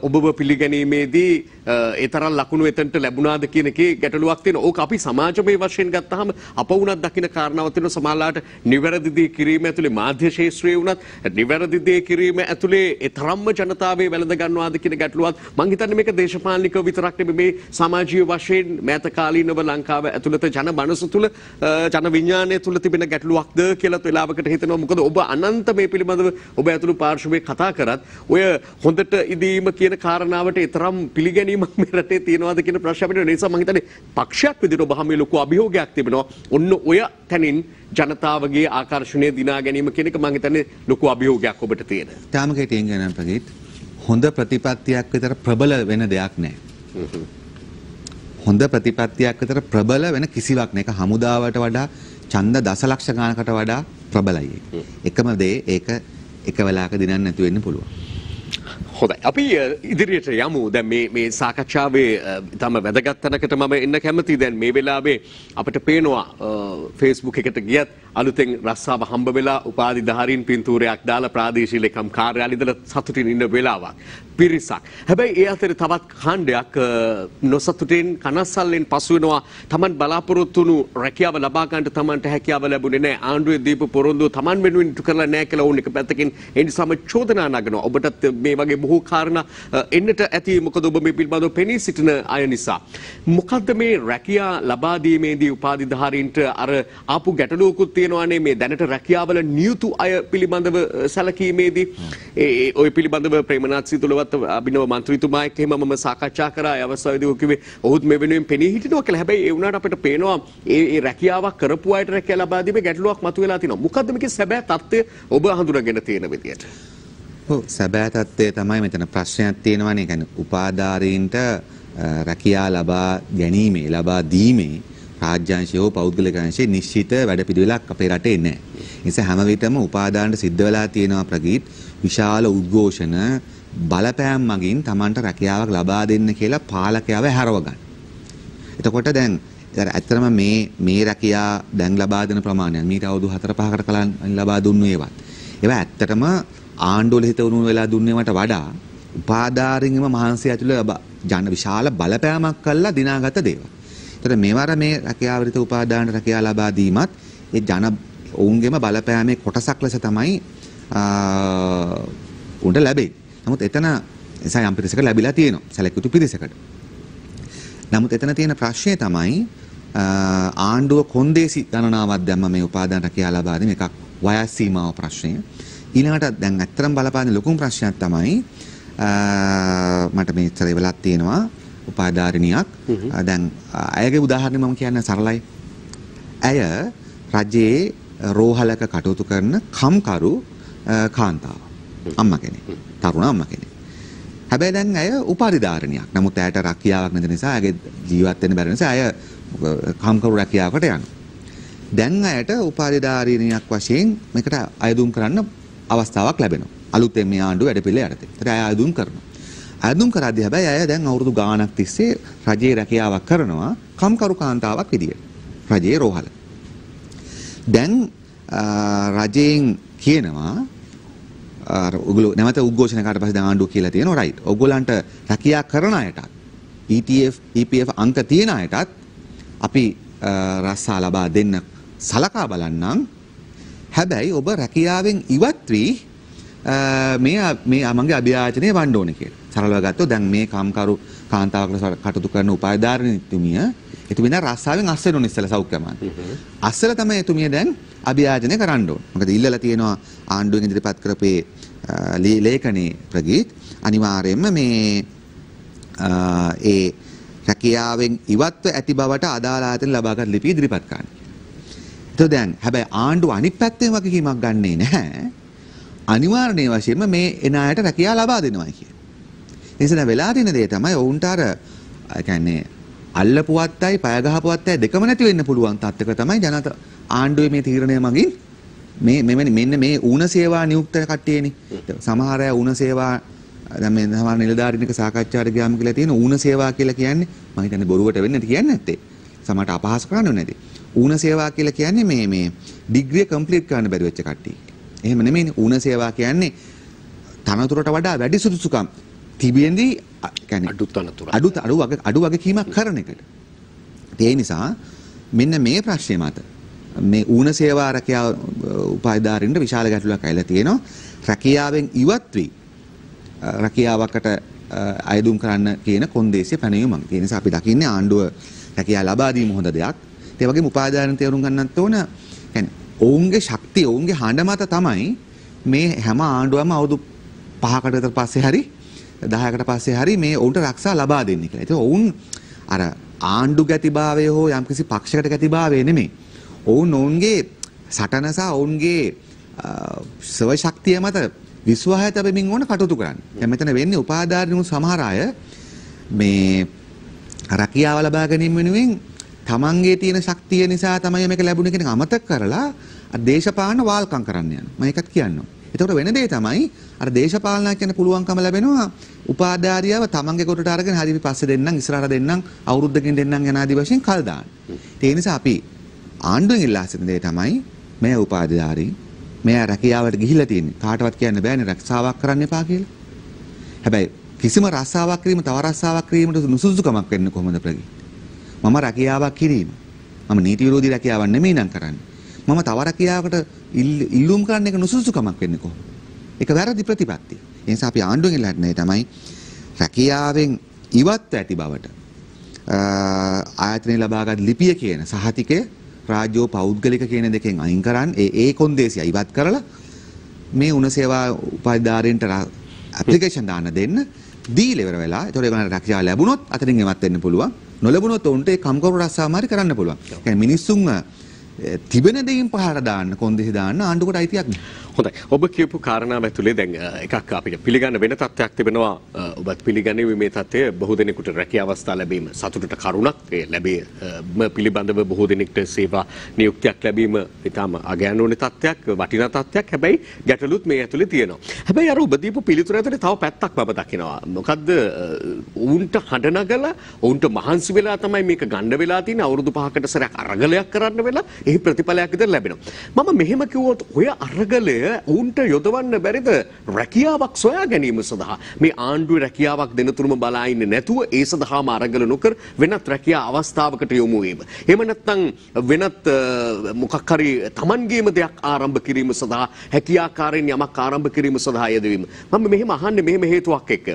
ඔබව පිළිගැනීමේදී ඒ තරම් ලකුණු එතනට ලැබුණාද කියන එකේ ගැටලුවක් තියෙනවා. ඕක අපි සමාජමය වශයෙන් ගත්තාම අප වුණත් දකින්න කාරණාවක් තියෙනවා. සමාජලාට නිවැරදි දේ කිරීම ඇතුලේ මාධ්‍ය ශාස්ත්‍රයේ වුණත් නිවැරදි දේ කිරීම ඇතුලේ ඒ තරම්ම ජනතාවේ වැළඳ ගන්නවාද කියන ගැටලුවත් මම හිතන්නේ මේක දේශපාලනිකව විතරක් නෙමෙයි මේ සමාජීය වශයෙන් මෑත කාලීනව ලංකාව ඇතුළත ජන මනස තුල ජන විඥානය තුල තිබෙන ගැටලුවක්ද කියලාත් වෙලාවකට හිතෙනවා. මොකද ඔබ අනන්ත මේ පිළිබඳව ඔබ ඇතුළු පාර්ශවයේ කතා කරත් ඔය හොඳට ඉදීම කියන කාරණාවට ඒ තරම් පිළිගැනීමක් මේ රටේ තියෙනවාද කියන ප්‍රශ්න අපිට නිසා මම හිතන්නේ පක්ෂයක් විදිහට ඔබ හැම ලොකු අභියෝගයක් තිබෙනවා. ඔන්න ඔය තැනින් ජනතාවගේ ආකර්ෂණය දිනා ගැනීම කියන එක මම හිතන්නේ ලොකු අභියෝගයක් ඔබට තියෙන. තාම කේටියෙන් ගණන් ප්‍රගීත් හොඳ ප්‍රතිපත්තියක් විතර ප්‍රබල වෙන දෙයක් නැහැ. හොඳ ප්‍රතිපත්තියක් විතර ප්‍රබල වෙන කිසිවක් නැහැ. ඒක හමුදාවට වඩා ඡන්ද දසලක්ෂ ගණනකට වඩා ප්‍රබලයි. එකම දේ ඒක එක වෙලාවක දිනන්න නැති වෙන්න පුළුවන්. හොඳයි. අපි ඉදිරියට යමු. දැන් මේ සාකච්ඡාවේ තම වැදගත් තැනකට මම එන්න කැමතියි. දැන් මේ වෙලාවේ අපිට පේනවා Facebook එකට ගියත් අලුතෙන් රස්සාව හම්බ වෙලා උපාධිධාරීන් පින්තූරයක් දාලා ප්‍රාදේශීය ලේකම් කාර්යාලය ඉඳලා සතුටින් ඉන්න වෙලාවක්. පිරිසක්. හැබැයි ඒ අතරේ තවත් කාණ්ඩයක් නොසතුටින් කනස්සල්ලෙන් පසු වෙනවා. Taman බලාපොරොත්තු වුණු රැකියාව ලබා ගන්නට Tamanට හැකියාව ලැබුණේ නැහැ. ආණ්ඩුවේ දීපු පොරොන්දුව Taman වෙනුවෙන් ඉටු කරලා නැහැ කියලා වුණ එක පැත්තකින් ඒ නිසාම චෝදනා නගනවා. ඔබටත් මේ වගේ බොහෝ කාරණා එන්නට ඇති. මොකද ඔබ මේ පිළිබඳව පෙනී සිටින අය නිසා. මොකද්ද මේ රැකියා ලබා දීමේදී උපාධිධාරීන්ට අර ආපු ගැටලුවකුත් තියෙනවානේ මේ දැනට රැකියාවල නියුතු අය පිළිබඳව සැලකීමේදී ඔය පිළිබඳව ප්‍රේමනාත් සිතුලවත් අභිනව මන්ත්‍රීතුමා එක්ක එහෙම මම සාකච්ඡා කරා. ඒ අවස්ථාවේදී ඔහු කිව්වේ ඔහුත් මේ වෙනුවෙන් පෙනී හිටිනවා කියලා. හැබැයි ඒ වුණාට අපිට පේනවා ඒ රැකියාවක් කරපු අයට රැකියාව ලබා දීමේ ගැටලුවක් මතුවලා තිනවා. මොකද්ද මේකේ සැබෑ තත්ත්වය ඔබ හඳුනාගෙන තියෙන විදියට? ඔව් සැබෑ තත්ත්වය තමයි මෙතන ප්‍රශ්නයක් තියෙනවානේ. කියන්නේ උපාධාරීන්ට රැකියාව ලබා ගැනීමේ ලබා දීමේ රාජ්‍යාංශය හෝ පෞද්ගලික අංශයේ නිශ්චිත වැඩපිළිවෙලක් අපේ රටේ නැහැ. ඒ නිසා හැම විටම උපාදානට සිද්ධ වෙලා තියෙනවා ප්‍රගීත් විශාල උද්ඝෝෂණ බලපෑම් මගින් Tamanට රැකියාවක් ලබා දෙන්න කියලා පාලකයාව හැරව ගන්න. එතකොට දැන් ඇත්තටම මේ රැකියාව දැන් ලබා දෙන ප්‍රමාණය මීට අවුරුදු 4-5කට කලින් ලබා දුන්නු ඒවා. ඒවා ඇත්තටම ආණ්ඩුවල හිත උණු වෙලා දුන්නේවට වඩා උපාධාරීන්ගම මහන්සිය ඇතුළේ ජන විශාල බලපෑමක් කළා දිනාගත දේවල්. ඒතර මේවර මේ රැකියාව විතර උපාදාන රැකියාව ලබා දීමත් ඒ ජන ඔවුන්ගේම බලපෑමේ කොටසක් ලෙස තමයි උන්ට ලැබෙන්නේ. නමුත් එතන එසා යම් පිරිසකට ලැබිලා තියෙනවා. සැලකුතු පිරිසකට. නමුත් එතන තියෙන ප්‍රශ්නේ තමයි ආණ්ඩුව කොන්දේසි ගණනාවක් දැම්ම මේ උපාදාන රැකියාව ලබා දීම එකක් වයස් සීමාව ප්‍රශ්නය. ඊළඟට දැන් ඇත්තටම බලපාන ලොකුම ප්‍රශ්නයක් තමයි මට මේ ඉස්සර වෙලක් තියෙනවා උපාධාරිනියක්. දැන් අයගේ උදාහරණය මම කියන්න සරලයි. ඇය රජයේ රෝහලක කටයුතු කරන කම්කරු කාන්තාව. අම්මා කෙනෙක්. තරුණ අම්මා කෙනෙක්. හැබැයි දැන් ඇය උපාධිධාරිනියක්. නමුත් ඇයට රැකියාවක් නැති නිසා ඇගේ ජීවත් වෙන්න බැරි නිසා ඇය කම්කරු රැකියාවකට යනවා. දැන් ඇයට උපාධිධාරිනියක් වශයෙන් මේකට අයදුම් කරන්න අවස්ථාවක් ලැබෙනවා. අලුතෙන් මේ ආණ්ඩුව වැඩපිළිවෙල යටතේ. ඒතර ඇය අයදුම් කරනවා. අයදුම් කරද්දී හැබැයි ඇය දැන් අවුරුදු ගාණක් තිස්සේ රජයේ රැකියාවක් කරනවා කම්කරු කාන්තාවක් විදියට. රජයේ රෝහල. දැන් රජයෙන් කියනවා ඔගොල්ලෝ නැවත උද්ඝෝෂණ කරාට පස්සේ දැන් ආණ්ඩුව කියලා තියෙනවා රයිට්. ඔයගොල්ලන්ට රැකියාව කරන අයටත් ETF EPF අංක තියෙන අයටත් අපි රස්සා ලබා දෙන්න සලකා බලන්නම්. හැබැයි ඔබ රැකියාවෙන් ඉවත් වී මේ මගේ අභියාචනය වන්න ඕනේ කියලා. සරලව ගත්තොත් දැන් මේ කම්කරු කාන්තාවක් ලෙස කටයුතු කරන උපාධිධාරිනිතුමිය එතුමිය දැන් රස්සාවෙන් අස් වෙන ඉස්සෙල්ලා සෞඛ්‍ය අමාත්‍ය. අස්සල තමයි එතුමිය දැන් අභියාචනය කරන්න ඕනේ. මොකද ඉල්ලලා තියෙනවා ආණ්ඩුවෙන් ඉදිරිපත් කරපේ ලේඛනේ ප්‍රගීත් අනිවාර්යයෙන්ම මේ ඒ රැකියාවෙන් ඉවත්ව ඇති බවට අදාළ ආයතන ලබාගත් ලිපි ඉදිරිපත් කරන්න. ඒතකොට දැන් හැබැයි ආණ්ඩුව අනිත් පැත්තෙන් වගකීමක් ගන්නෙ නැහැ. අනිවාර්ය වශයෙන්ම මේ එන අයට රැකියාව ලබා දෙනවා කියන්නේ. ඒ නිසා වෙලා තියෙන දේ තමයි ඔවුන්ට අර කියන්නේ අල්ලපුවත්තයි පය ගහපුවත්තයි දෙකම නැති වෙන්න පුළුවන් තත්ත්වයක තමයි ජනත ආණ්ඩුවේ මේ තීරණය මගින් මෙන්න මේ ඌණ සේවා නියුක්ත කට්ටියනේ. සමහර අය ඌණ සේවා දැන් මේ සමහර නිලධාරීනික සාකච්ඡාවට ගියාම කියලා තියෙන ඌණ සේවා කියලා කියන්නේ මම හිතන්නේ බොරුවට වෙන්නේ නැති කියන්නේ නැත්තේ. සමහරට අපහාස කරන්නේ නැති. ඌණ සේවා කියලා කියන්නේ මේ ඩිග්‍රිය කම්ප්ලීට් කරන්න බැරි වෙච්ච කට්ටිය. එහෙම නෙමෙයිනේ ඌණ සේවා කියන්නේ තනතුරට වඩා වැඩි සුදුසුකම් තිබෙන්නේ කියන්නේ අඩු වගකීමක් කරන එකට. ඒ නිසා මෙන්න මේ ප්‍රශ්නේ මත මේ ඌණ සේවා රැකියාව උපාධිධාරීන්ට විශාල ගැටලුවක් ඇවිල්ලා තියෙනවා. රැකියාවෙන් ඉවත් වී රැකියාවකට අයදුම් කරන්න කියන කොන්දේසිය පැනවීම. ඒ නිසා අපි දකින්නේ ආණ්ඩුව රැකියාව ලබා දීම හොඳ දෙයක්. ඒ වගේම උපාධිධාරීන් තේරුම් ගන්නත් ඕන කියන්නේ ඔවුන්ගේ ශක්තිය ඔවුන්ගේ හඬ මත තමයි මේ හැම ආණ්ඩුවම අවුරුදු 5කට විතර පස්සේ හරි 10කට පස්සේ හරි මේ ඔවුන්ට ආරක්ෂා ලබා දෙන්නේ කියලා. ඒක ඔවුන් අර ආණ්ඩු ගැතිභාවය හෝ යම්කිසි පක්ෂයකට ගැතිභාවය නෙමෙයි. ඔවුන්ගේ සටන සහ ඔවුන්ගේ ස්ව ශක්තිය මත විශ්වාසය තබමින් ඕන කටයුතු කරන්නේ. දැන් මෙතන වෙන්නේ උපාධිධාරීන් සමහර අය මේ රැකියාව ලබා ගැනීම වෙනුවෙන් තමන්ගේ තියෙන ශක්තිය නිසා තමයි මේක ලැබුණේ කියන අමතක කරලා දේශපාලන වාල්කම් කරන්න යනවා. මම ඒකත් කියන්නවා. එතකොට වෙන දේ තමයි අර දේශපාලනය කියන පුළුවන්කම ලැබෙනවා උපාධාරියව තමන්ගේ කොටට අරගෙන හරි අපි පස්සේ දෙන්නම් ඉස්සරහට දෙන්නම් අවුරුද්දකින් දෙන්නම් යන ආදි වශයෙන් කල් දාන්න. ඒ නිසා අපි ආණ්ඩුවෙන් ඉල්ලා සිටින දේ තමයි මේ උපාධාරී මෙයා රැකියාවට ගිහිල්ලා තියෙන්නේ කාටවත් කියන්න බෑනේ රැක්සාවක් කරන්න එපා කියලා. හැබැයි කිසිම රස්සාවක් කිරීම තව රස්සාවක් කිරීමට නුසුසුකමක් වෙන්නේ කොහොමද ප්‍රගී? මම රැකියාවක් කිරීම. මම නීති විරෝධී රැකියාවක් නෙමෙයි නම් කරන්නේ. මම තව රැකියාවකට ඉල්ලුම් කරන්න එක නුසුසුකමක් වෙන්නේ කොහොමද? ඒක වැරදි ප්‍රතිපත්තිය. ඒ නිසා අපි ආණ්ඩුවෙන් ඉල්ලන්නේ තමයි රැකියාවෙන් ඉවත් ඇති බවට ආයතනය ලබාගත් ලිපිය කියන සහතිකය රාජ්‍යෝ පෞද්ගලික කියන දෙකෙන් අයින් කරන් ඒ කොන්දේසිය ඉවත් කරලා මේ උණ සේවා උපාධිධාරීන්ට ඇප්ලිකේෂන් දාන්න දෙන්න දීලා ඉවර වෙලා ඒතකොට ඒගොල්ලන්ට රැකියාව ලැබුණොත් අතරින් එමත් වෙන්න පුළුවන් නොලැබුණොත් උන්ට ඒ කම්කරු රස්සාමාරි කරන්න පුළුවන්. ඒ කියන්නේ මිනිස්සුන් තිබෙන දෙයින් පහට දාන්න කොන්දේසි දාන්න ආණ්ඩුවට අයිතියක් නෑ. හොඳයි. ඔබ කියපු කාරණාව ඇතුලේ දැන් එකක් අපිට පිළිගන්න වෙන තත්ත්වයක් තිබෙනවා. ඔබත් පිළිගන්නේ මේ තත්ත්වය බොහෝ දෙනෙකුට රැකියාව අවස්ථා ලැබීම සතුටට කරුණක් ඒ ලැබීම පිළිබඳව බොහෝ දෙනෙක්ට සේවා නියුක්තියක් ලැබීම ඊටම අගයන් ඕනේ තත්ත්වයක් වටිනා තත්ත්වයක්. හැබැයි ගැටලුත් මේ ඇතුලේ තියෙනවා. හැබැයි අර ඔබ දීපු පිළිතුර ඇතුලේ තව පැත්තක් මම දකිනවා. මොකද්ද උන්ට හඬ නගලා උන්ට මහන්සි වෙලා තමයි මේක ගන්න වෙලා තියෙන්නේ. අවුරුදු 5කට සැරයක් අරගලයක් කරන්න වෙලා එහි ප්‍රතිඵලයක් විතර ලැබෙනවා. මම මෙහෙම කිව්වොත් ඔය අරගලය උන්ට යොදවන්න බැරිද රැකියාවක් සොයා ගැනීම සඳහා? මේ ආණ්ඩුවේ රැකියාවක් දෙනතුරුම බලා ඉන්නේ නැතුව ඒ සඳහාම අරගල නොකර වෙනත් රැකියා අවස්ථාවකට යොමු වීම. එහෙම නැත්නම් වෙනත් මොකක් හරි Tamanගේම දෙයක් ආරම්භ කිරීම සඳහා හැකියාකාරයෙන් යමක් ආරම්භ කිරීම සඳහා යෙදවීම. මම මෙහෙම අහන්නේ මෙහෙම හේතුවක් එක්ක.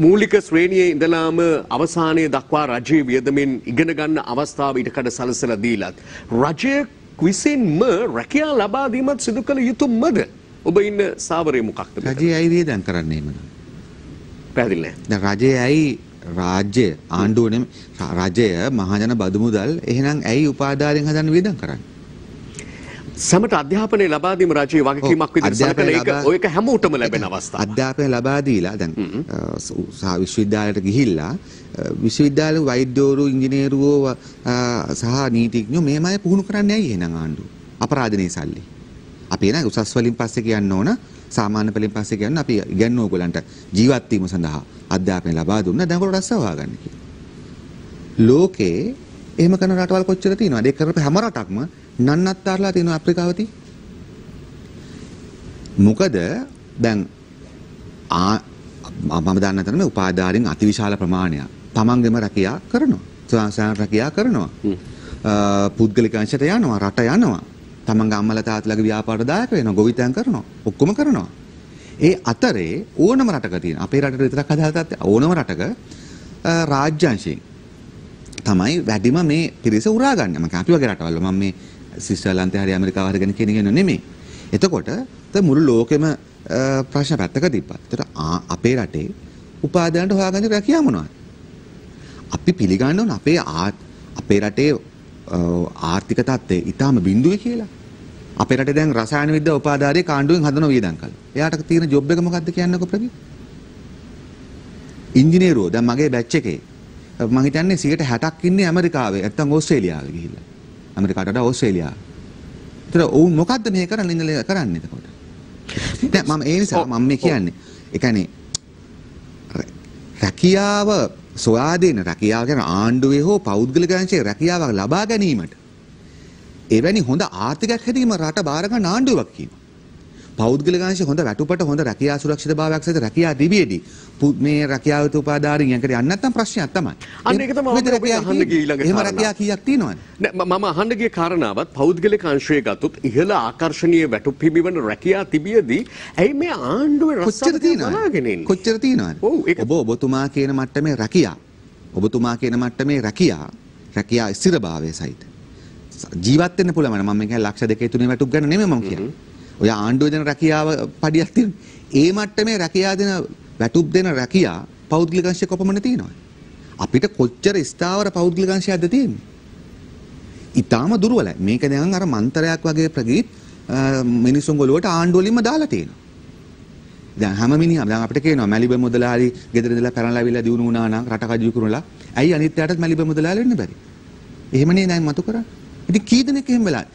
මූලික ශ්‍රේණියේ ඉඳලාම අවසානයේ දක්වා රජයේ වියදමෙන් ඉගෙන ගන්න අවස්ථාව ඊටකඩ සලසලා දීලත් රජයේ විසින්ම රැකියාව ලබා දීමත් සිදු කළ යුතුමද? ඔබ ඉන්න සාවරේ මොකක්ද? රජයේ ඇයි වියදම් කරන්නේ එහෙමනම්? පැහැදිලි නෑ. දැන් රජයේ ඇයි රාජ්‍ය ආණ්ඩුව නෙමෙයි රජය මහජන බදු මුදල් එහෙනම් ඇයි උපාධාරයෙන් හදන්න වියදම් කරන්නේ? සමට අධ්‍යාපනය ලබා දීම රජයේ වගකීමක් විදිහට සලකන එක ඔයක හැමෝටම ලැබෙන අවස්ථාවක්. අධ්‍යාපනය ලබා දීලා දැන් විශ්වවිද්‍යාලයට ගිහිල්ලා විශ්වවිද්‍යාල වෛද්‍යවරු ඉංජිනේරුවෝ සහ නීතිඥයෝ මේම අය පුහුණු කරන්නේ ඇයි එහෙනම් ආණ්ඩුව? අපරාධනේ සල්ලි. අපි එන උසස් වලින් පස්සේ කියන්න ඕන සාමාන්‍ය පෙළෙන් පස්සේ කියන්න අපි ඉගන්නෝ ඔයගලන්ට ජීවත් වීම සඳහා අධ්‍යාපනය ලබා දුන්නා දැන් ඔයගොල්ලෝ රස්සාව හොයාගන්න කියලා. ලෝකේ එහෙම කරන රටවල් කොච්චර තියෙනවද? ඒක කරපු හැම රටක්ම නන්නත්තරලා තියෙනවා අප්‍රිකාවදී. මොකද දැන් මම දන්න තරමේ උපාධාරීන් අතිවිශාල ප්‍රමාණයක් තමන්ගේම රැකියාව කරනවා. ස්වයංසේවක රැකියාව කරනවා. පුද්ගලික අංශයට යනවා, රට යනවා. තමන්ගේ අම්මලා තාත්තලාගේ ව්‍යාපාරට දායක වෙනවා, ගොවිතැන් කරනවා, ඔක්කොම කරනවා. ඒ අතරේ ඕනම රටක තියෙන අපේ රටට විතරක් අදාළත් ඕනම රටක රාජ්‍යාංශයෙන් තමයි වැඩිම මේ පිරිස උරා ගන්න. මම අපි වගේ රටවල මම මේ ස්විට්සර්ලන්තේ හරි ඇමරිකාව හරි ගැන කියන නෙමෙයි. එතකොට මුළු ලෝකෙම ප්‍රශ්න පැත්තක තිබ්බා. ඒතර අපේ රටේ උපාධානට හොයාගන්න රැකියාව මොනවද? අපි පිළිගන්න ඕන අපේ රටේ ආර්ථික තත්ත්වය ඊටාම බිඳුවේ කියලා. අපේ රටේ දැන් රසායන විද්‍යාව උපාධාරී කාණ්ඩුවෙන් හදන වියදම් කළා. එයාට තියෙන ජොබ් එක මොකද්ද කියන්නකෝ ප්‍රවීන්? ඉංජිනේරුවෝ දැන් මගේ බැච් එකේ මම හිතන්නේ 60ක් ඉන්නේ ඇමරිකාවේ නැත්නම් ඕස්ට්‍රේලියාවේ ගිහිල්ලා. ඇමරිකාට වඩා ඕස්ට්‍රේලියාව. ඒතර ඔවුන් මොකද්ද මේ කරන්නේ එතකොට? දැන් මම ඒ නිසා මම මේ කියන්නේ ඒ කියන්නේ රැකියාව සොයා දෙන රැකියාව කියන ආණ්ඩුවේ හෝ පෞද්ගලික අංශයේ රැකියාවක් ලබා ගැනීමට එවැනි හොඳ ආර්ථිකයක් හැදීම රට බාර ගන්න ආණ්ඩුවක් කියනවා. පෞද්ගලික අංශ හොඳ වැටුපට හොඳ රැකියා සුරක්ෂිතභාවයක් සහිත රැකියා තිබියදී මේ රැකියාව වෙත උපාධාරින් යන්කට යන්න නැත්නම් ප්‍රශ්නයක් තමයි. අන්න ඒක තමයි මම අහන්න ගිය ඊළඟ එහෙම රැකියා කීයක් තියෙනවද? මම අහන්න ගිය කාරණාවත් පෞද්ගලික අංශයේ ගත්තොත් ඉහළ ආකර්ෂණීය වැටුප් හිමිවන රැකියා තිබියදී ඇයි මේ ආණ්ඩුවේ කොච්චර තියෙනවද? බලාගෙන ඉන්නේ? කොච්චර තියෙනවද? ඔබතුමා කියන මට්ටමේ රැකියා ඔබතුමා කියන මට්ටමේ රැකියා ස්ථිරභාවය සහිත ජීවත් වෙන්න පුළුවන්. මම කියන්නේ ලක්ෂ 2-3 වැටුප් ගන්න නෙමෙයි මම කියන්නේ. ඔය ආණ්ඩුවේ දෙන රැකියාව පඩියක් තියෙනවා. ඒ මට්ටමේ රැකියා දෙන වැටුප් දෙන රැකියා පෞද්ගලික අංශය කොපමණ තියෙනවද? අපිට කොච්චර ස්ථාවර පෞද්ගලික අංශයක්ද තියෙන්නේ? ඊටාම දුර්වලයි. මේක දැන් අර මන්තරයක් වගේ ප්‍රගීත් මිනිසුන් ගොළුවට ආණ්ඩුව වලින්ම දාලා තියෙනවා. දැන් හැම මිනිහම දැන් අපිට කියනවා මැලිබ මුදලාලි ගෙදර ඉඳලා පැනලා ආවිල්ලා දිනු වුණා නම් රට කජු කරලා ඇයි අනිත් යාටත් මැලිබ මුදලාලි වෙන්න බැරි? එහෙමනේ දැන් මතු කරන්නේ. ඉතින් කී දෙනෙක් එහෙම වෙලා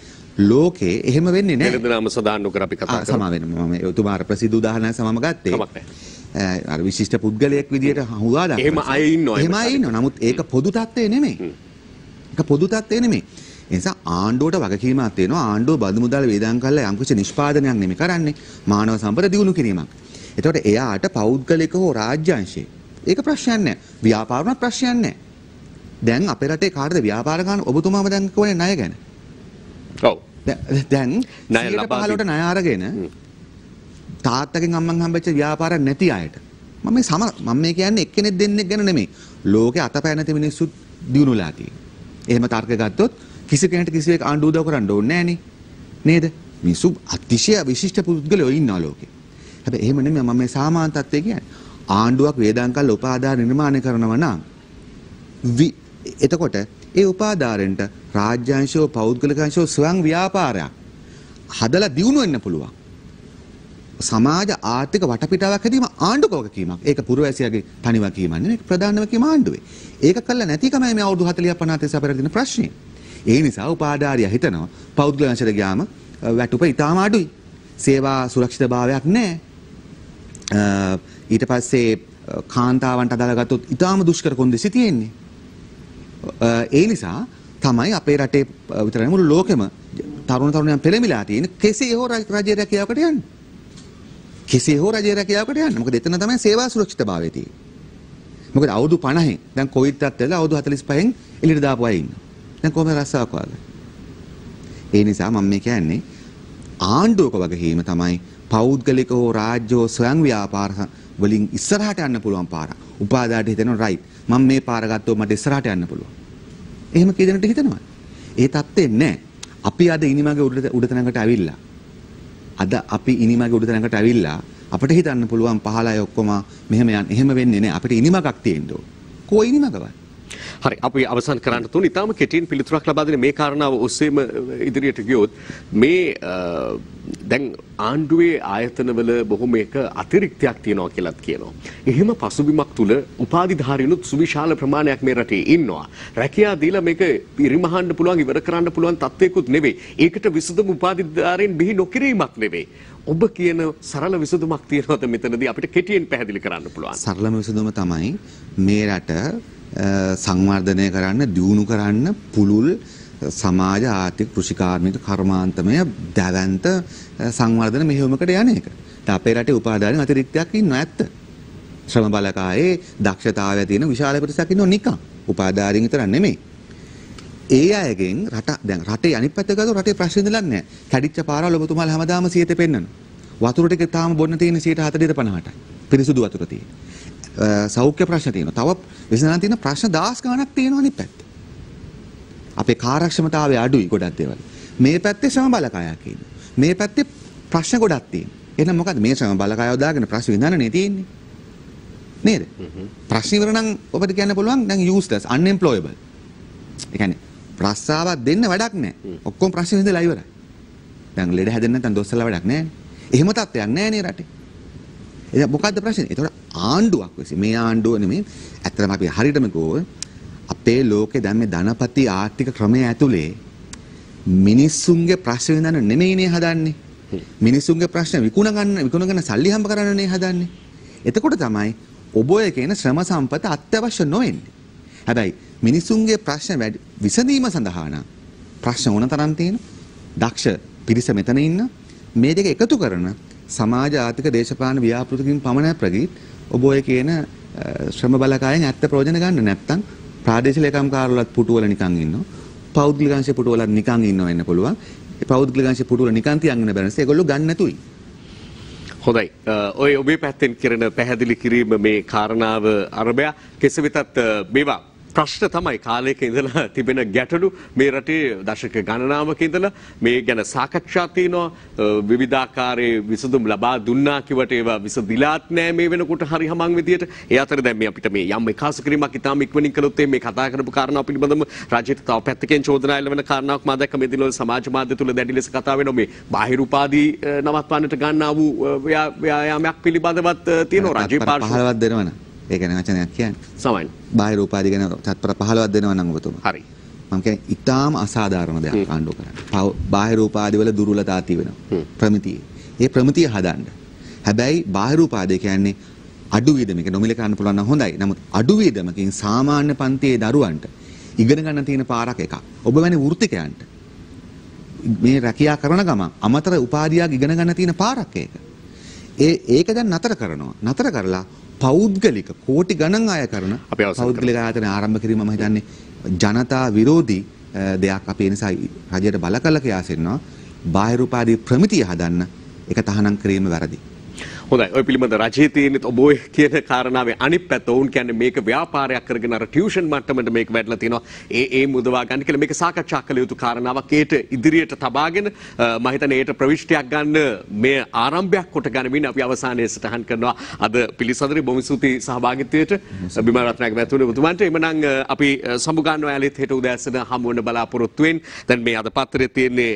ලෝකේ එහෙම වෙන්නේ නැහැ. වෙනදනාම සදාන් නොකර අපි කතා කරමු. සමා වෙන මම එතුමාට ප්‍රසිද්ධ උදාහරණයක් සමම ගත්තේ. අර විශිෂ්ට පුද්ගලයෙක් විදියට හුවා දක්වනවා. එහෙම අය ඉන්නවා. එහෙම අය ඉන්නවා. නමුත් ඒක පොදු තත්ත්වය නෙමෙයි. ඒක පොදු තත්ත්වය නෙමෙයි. ඒ නිසා ආණ්ඩුවට වගකීමක් තියෙනවා. ආණ්ඩුව බදු මුදල් වේදම් කරලා යම්කිසි නිෂ්පාදනයක් නෙමෙයි කරන්නේ. මානව සම්පත දියුණු කිරීමක්. එතකොට එයාට පෞද්ගලික හෝ රාජ්‍ය අංශේ ඒක ප්‍රශ්නයක් නෑ. ව්‍යාපාරුණත් ප්‍රශ්නයක් නෑ. දැන් අපේ රටේ කාටද ව්‍යාපාර ගන්න ඔබතුමාම දැන් කියන්නේ ණය ගැන. ඔව්. දැන් ණය ලබා 15ට ණය අරගෙන තාත්තගෙන් අම්මන් හම්බෙච්ච ව්‍යාපාරයක් නැති අයට මම මේ කියන්නේ එක්කෙනෙක් දෙන්නෙක් ගැන නෙමෙයි. ලෝකේ අතපය නැති මිනිස්සු දිනුලා තියෙනවා. එහෙම තර්ක ගත්තොත් කිසි කෙනෙකුට කිසිවෙක් ආණ්ඩුව උදව් කරන්න ඕනේ නෑනේ. නේද? මිනිස්සු අතිශය විශිෂ්ට පුද්ගලයෝ ඉන්නවා ලෝකේ. හැබැයි එහෙම නෙමෙයි මම මේ සාමාන්‍ය තත්ත්වය කියන්නේ. ආණ්ඩුවක් වේදම් කරලා උපාදාන නිර්මාණය කරනවා නම් එතකොට ඒ උපාදාරෙන්ට රාජ්‍යාංශෝ පෞද්ගලිකාංශෝ ස්වයං ව්‍යාපාරයක් හදලා දියුණු වෙන්න පුළුවන්. සමාජ ආර්ථික වටපිටාවක් හැදීම ආණ්ඩුක වගකීමක්. ඒක පුරවැසියාගේ තනි වගකීමක් නෙවෙයි. ප්‍රධාන වගකීම ආණ්ඩුවේ. ඒක කළා නැතිකමයි මේ අවුරුදු 40 50 අපර දින ප්‍රශ්නේ. ඒ නිසා උපාධාරියා හිතනවා පෞද්ගලික අංශයට ගියාම වැටුප ඉතාම අඩුයි. සේවා සුරක්ෂිතභාවයක් නැහැ. ඊට පස්සේ කාන්තාවන්ට අදාළ ගත්තොත් ඉතාම දුෂ්කර කොන්දේසි තියෙන්නේ. ඒ නිසා තමයි අපේ රටේ විතරයි මුළු ලෝකෙම තරුණ තරුණියන් පෙළඹිලා තියෙන්නේ කෙසේ හෝ රජයේ රැකියාවකට යන්න. කෙසේ හෝ රජයේ රැකියාවකට යන්න. මොකද එතන තමයි සේවා සුරක්ෂිතභාවය තියෙන්නේ. මොකද අවුරුදු 50 දැන් කොවිඩ් තත්ත්වවල අවුරුදු 45න් එළියට දාපු අය ඉන්නවා. දැන් කොහොමද රස්සාවක් වගේ? ඒ නිසා මම මේ කියන්නේ ආණ්ඩුවක වගකීම තමයි පෞද්ගලික හෝ රාජ්‍ය හෝ ස්වයං ව්‍යාපාර වලින් ඉස්සරහට යන්න පුළුවන් පාර. උපාදාට හිතෙනවා රයිට්. මම මේ පාර ගත්තොත් මට ඉස්සරහට යන්න පුළුවන්. එහෙම කී දෙනෙක්ට හිතනවා. ඒ තත්ත්වෙ නැහැ. අපි අද ඉනිමගේ උඩ තැනකට ඇවිල්ලා. අපිට හිතන්න පුළුවන් 15 ඔක්කොම මෙහෙම යන්න. එහෙම වෙන්නේ නැහැ. අපිට ඉනිමගක් තියෙන්න ඕන. කොයි ඉනිමගවත්? හරි අපි අවසන් කරන්න තුන ඉතාම කෙටියෙන් පිළිතුරක් ලබා දෙන මේ කාරණාව ඔස්සේම ඉදිරියට ගියොත් මේ දැන් ආණ්ඩුවේ ආයතනවල බොහොම එක අතිරික්තයක් තියෙනවා කියලාත් කියනවා. එහෙම පසුබිමක් තුල උපාධිධාරීනුත් සුවිශාල ප්‍රමාණයක් මේ රටේ ඉන්නවා. රැකියා දීලා මේක ඉරිමහන්න පුළුවන් ඉවර කරන්න පුළුවන් තත්ත්වයකුත් නෙවෙයි. ඒකට විසඳුම් උපාධිධාරීන් බිහි නොකිරීමක් නෙවෙයි. ඔබ කියන සරල විසඳුමක් තියෙනවද මෙතනදී අපිට කෙටියෙන් පැහැදිලි කරන්න පුළුවන්? සරලම විසඳුම තමයි මේ රට සංවර්ධනය කරන්න දියුණු කරන්න පුළුල් සමාජ ආර්ථික කෘෂිකාර්මික කර්මාන්තමය දැවැන්ත සංවර්ධන මෙහෙයුමකට යන එක. අපේ රටේ උපාදාන අතිරික්තයක් ඉන්නවා ඇත්ත. ශ්‍රම බලකායේ දක්ෂතාවය තියෙන විශාල පිරිසක් ඉන්නවා නිකන්. උපාදාරින් විතර නෙමෙයි. ඒ අයගෙන් දැන් රටේ අනිත් පැත්ත ගත්තොත් රටේ ප්‍රශ්න ඉඳලා නැහැ. කැඩිච්ච පාරවල ඔබතුමාලා හැමදාම 100 පෙන්නනවා. වතුර ටික තාම බොන්න තියෙන 40ට 50ට. පිරිසුදු වතුර තියෙන. සෞඛ්‍ය ප්‍රශ්න තියෙනවා. තව විසඳන්න තියෙන ප්‍රශ්න 10 ගණනක් තියෙනවා අනිත් පැත්තේ. අපේ කාර්යක්ෂමතාවය අඩුයි ගොඩක් දේවල්. මේ පැත්තේ ශ්‍රම බලකායක් ඉන්නවා. මේ පැත්තේ ප්‍රශ්න ගොඩක් තියෙනවා. එහෙනම් මොකද මේ ශ්‍රම බලකායව දාගෙන ප්‍රශ්න විඳන්නනේ තියෙන්නේ. නේද? ප්‍රශ්න ඉවර නම් ඔබට කියන්න පුළුවන් දැන් useless unemployable. ඒ කියන්නේ ප්‍රස්තාවක් දෙන්න වැඩක් නැහැ. ඔක්කොම ප්‍රශ්න විඳලා ඉවරයි. දැන් ලෙඩ හැදෙන්න නැත්නම් දොස්සලා වැඩක් නැහැ නේ. එහෙම තත්ත්වයක් නැහැ නේ රටේ. එහෙනම් මොකද්ද ප්‍රශ්නේ? ඒතකොට ආණ්ඩුවක් වෙසි. මේ ආණ්ඩුව නෙමෙයි. ඇත්තටම අපි හරියටම ගෝ අපේ ලෝකේ දැන් මේ ධනපති ආර්ථික ක්‍රමය ඇතුලේ මිනිස්සුන්ගේ ප්‍රශ්න විඳන්න නෙමෙයිනේ හදන්නේ. මිනිස්සුන්ගේ ප්‍රශ්න විකුණගෙන සල්ලි හම්බ කරන්නනේ හදන්නේ. එතකොට තමයි ඔබ ඔය කියන ශ්‍රම සම්පත අත්‍යවශ්‍ය නොවෙන්නේ. හැබැයි මිනිසුන්ගේ ප්‍රශ්න විසඳීම සඳහා නම් ප්‍රශ්න ඕන තරම් තියෙනවා. දක්ෂ පිරිස මෙතන ඉන්න මේ දෙක එකතු කරන සමාජ ආර්ථික දේශපාලන ව්‍යාපෘතිකින් පමණක් ප්‍රගීත් ඔබ ඔය කියන ශ්‍රම බලකායෙන් ඇත්ත ප්‍රයෝජන ගන්න නැත්නම් ප්‍රාදේශීය ලේකම් කාර්යාලවලත් පුටුවල නිකන් ඉන්නවා. පෞද්ගලික අංශ පුටුවලත් නිකන් ඉන්නව වෙන්න පුළුවන්. ඒ පෞද්ගලික අංශ පුටුවල නිකන් තියන් ඉන්න බැරි නිසා ඒගොල්ලෝ ගන්න නැතුයි. හොඳයි. ඔය ඔබේ පැත්තෙන් කරන පැහැදිලි කිරීම මේ කාරණාව අරබයා කෙසේ වෙතත් මේවා ප්‍රශ්න තමයි කාලයක ඉඳලා තිබෙන ගැටලු මේ රටේ දශක ගණනාවක ඉඳලා මේ ගැන සාකච්ඡා තියෙනවා විවිධාකාරයේ විසඳුම් ලබා දුන්නා කිවට ඒවා විසඳිලාත් නෑ මේ වෙනකොට හරි හමං විදියට ඒ අතර දැන් මේ අපිට මේ යම් විකාශ කිරීමක් ඉතාම ඉක්මනින් කළොත් මේ කතා කරපු කාරණාව පිළිබඳව රාජ්‍යයට තව පැත්තකින් චෝදනා එළවෙන කාරණාවක් මා දැක්ක මේ දිනවල සමාජ මාධ්‍ය තුල දැඩි ලෙස කතා වෙනවා මේ බාහිර උපාධි නවත්වන්නට ගන්නා වූ ව්‍යායාමයක් පිළිබඳවත් තියෙනවා රාජ්‍ය පාර්ශ්ව 15ක් දෙනවනේ ඒක නේ වචනයක් කියන්නේ. සමහන්. බාහිර උපාධි ගැන තත්පර 15ක් දෙනවා නම් ඔබතුමා. හරි. මම කියන්නේ ඊටාම අසාධාරණ දෙයක් ආණ්ඩුව කරන්නේ. බාහිර උපාධි වල දුර්වලතා තියෙනවා. ප්‍රමිතිය. ඒ ප්‍රමිතිය හදන්න. හැබැයි බාහිර උපාධිය කියන්නේ අඩු වියදමක නොමිල කරන්න පුළුවන් නම් හොඳයි. නමුත් අඩු වියදමකින් සාමාන්‍ය පන්තියේ දරුවන්ට ඉගෙන ගන්න තියෙන පාරක් එකක්. ඔබ වැනි වෘත්තිකයන්ට මේ රැකියා කරන ගමන් අමතර උපාධියක් ඉගෙන ගන්න තියෙන පාරක් ඒක. ඒක දැන් නතර කරනවා. නතර කරලා පෞද්ගලික කෝටි ගණන් අය කරන පෞද්ගලික ආයතන ආරම්භ කිරීම මම හිතන්නේ ජනතා විරෝධී දෙයක් අපේ නිසා රජයට බල කළ කියාසෙන්නවා බාහිර උපාධි ප්‍රමිතිය හදන්න ඒක තහනම් කිරීම වැරදි. හොඳයි ඔය පිළිබඳ රජයේ තියෙන ඔබ ඔය කියන කාරණාවේ අනිත් පැත්ත වුන් කියන්නේ මේක ව්‍යාපාරයක් කරගෙන අර ටියුෂන් මට්ටමට මේක වැඩිලා තිනවා ඒ මුදවා ගන්න කියලා මේක සාකච්ඡා කළ යුතු කාරණාවක් ඒට ඉදිරියට තබාගෙන මම හිතන්නේ ඒට ප්‍රවිෂ්ටියක් ගන්න මේ ආරම්භයක් කොට ගනිමින් අපි අවසානයේ සටහන් කරනවා අද පිළිසඳරේ බොහොම ස්තුතියි සහභාගීත්වයට බිමල් රත්නායක මැතිතුමනි ඔබතුමන්ට එමනම් අපි සමුගන්නවා යාලෙත් හෙට උදෑසන හමු වෙන බලාපොරොත්තු වෙන දැන් මේ අද පත්‍රයේ තියෙන්නේ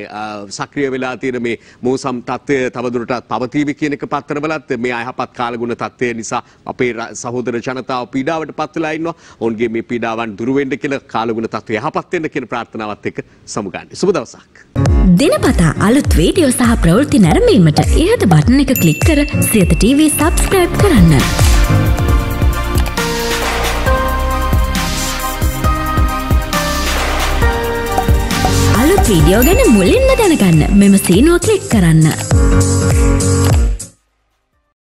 සක්‍රිය වෙලා තියෙන මේ මෝසම් තත්ත්වය තවදුරටත් පවතීවි කියන එක පත්‍රවල මේ අයහපත් කාලගුණ තත්ත්වය නිසා අපේ සහෝදර ජනතාව පීඩාවට පත් වෙලා ඉන්නවා. ඔවුන්ගේ මේ පීඩාවන් දුරු වෙන්න කියලා කාලගුණ තත්ත්වය යහපත් වෙන්න කියන ප්‍රාර්ථනාවත් එක්ක සමුගන්නේ. සුබ දවසක්. දිනපතා අලුත් වීඩියෝ සහ ප්‍රවෘත්ති නැරඹීමට ඉහත බටන් එක ක්ලික් කර සියත TV subscribe කරන්න. අලුත් වීඩියෝ ගැන මුලින්ම දැනගන්න මෙම සීනුව ක්ලික් කරන්න.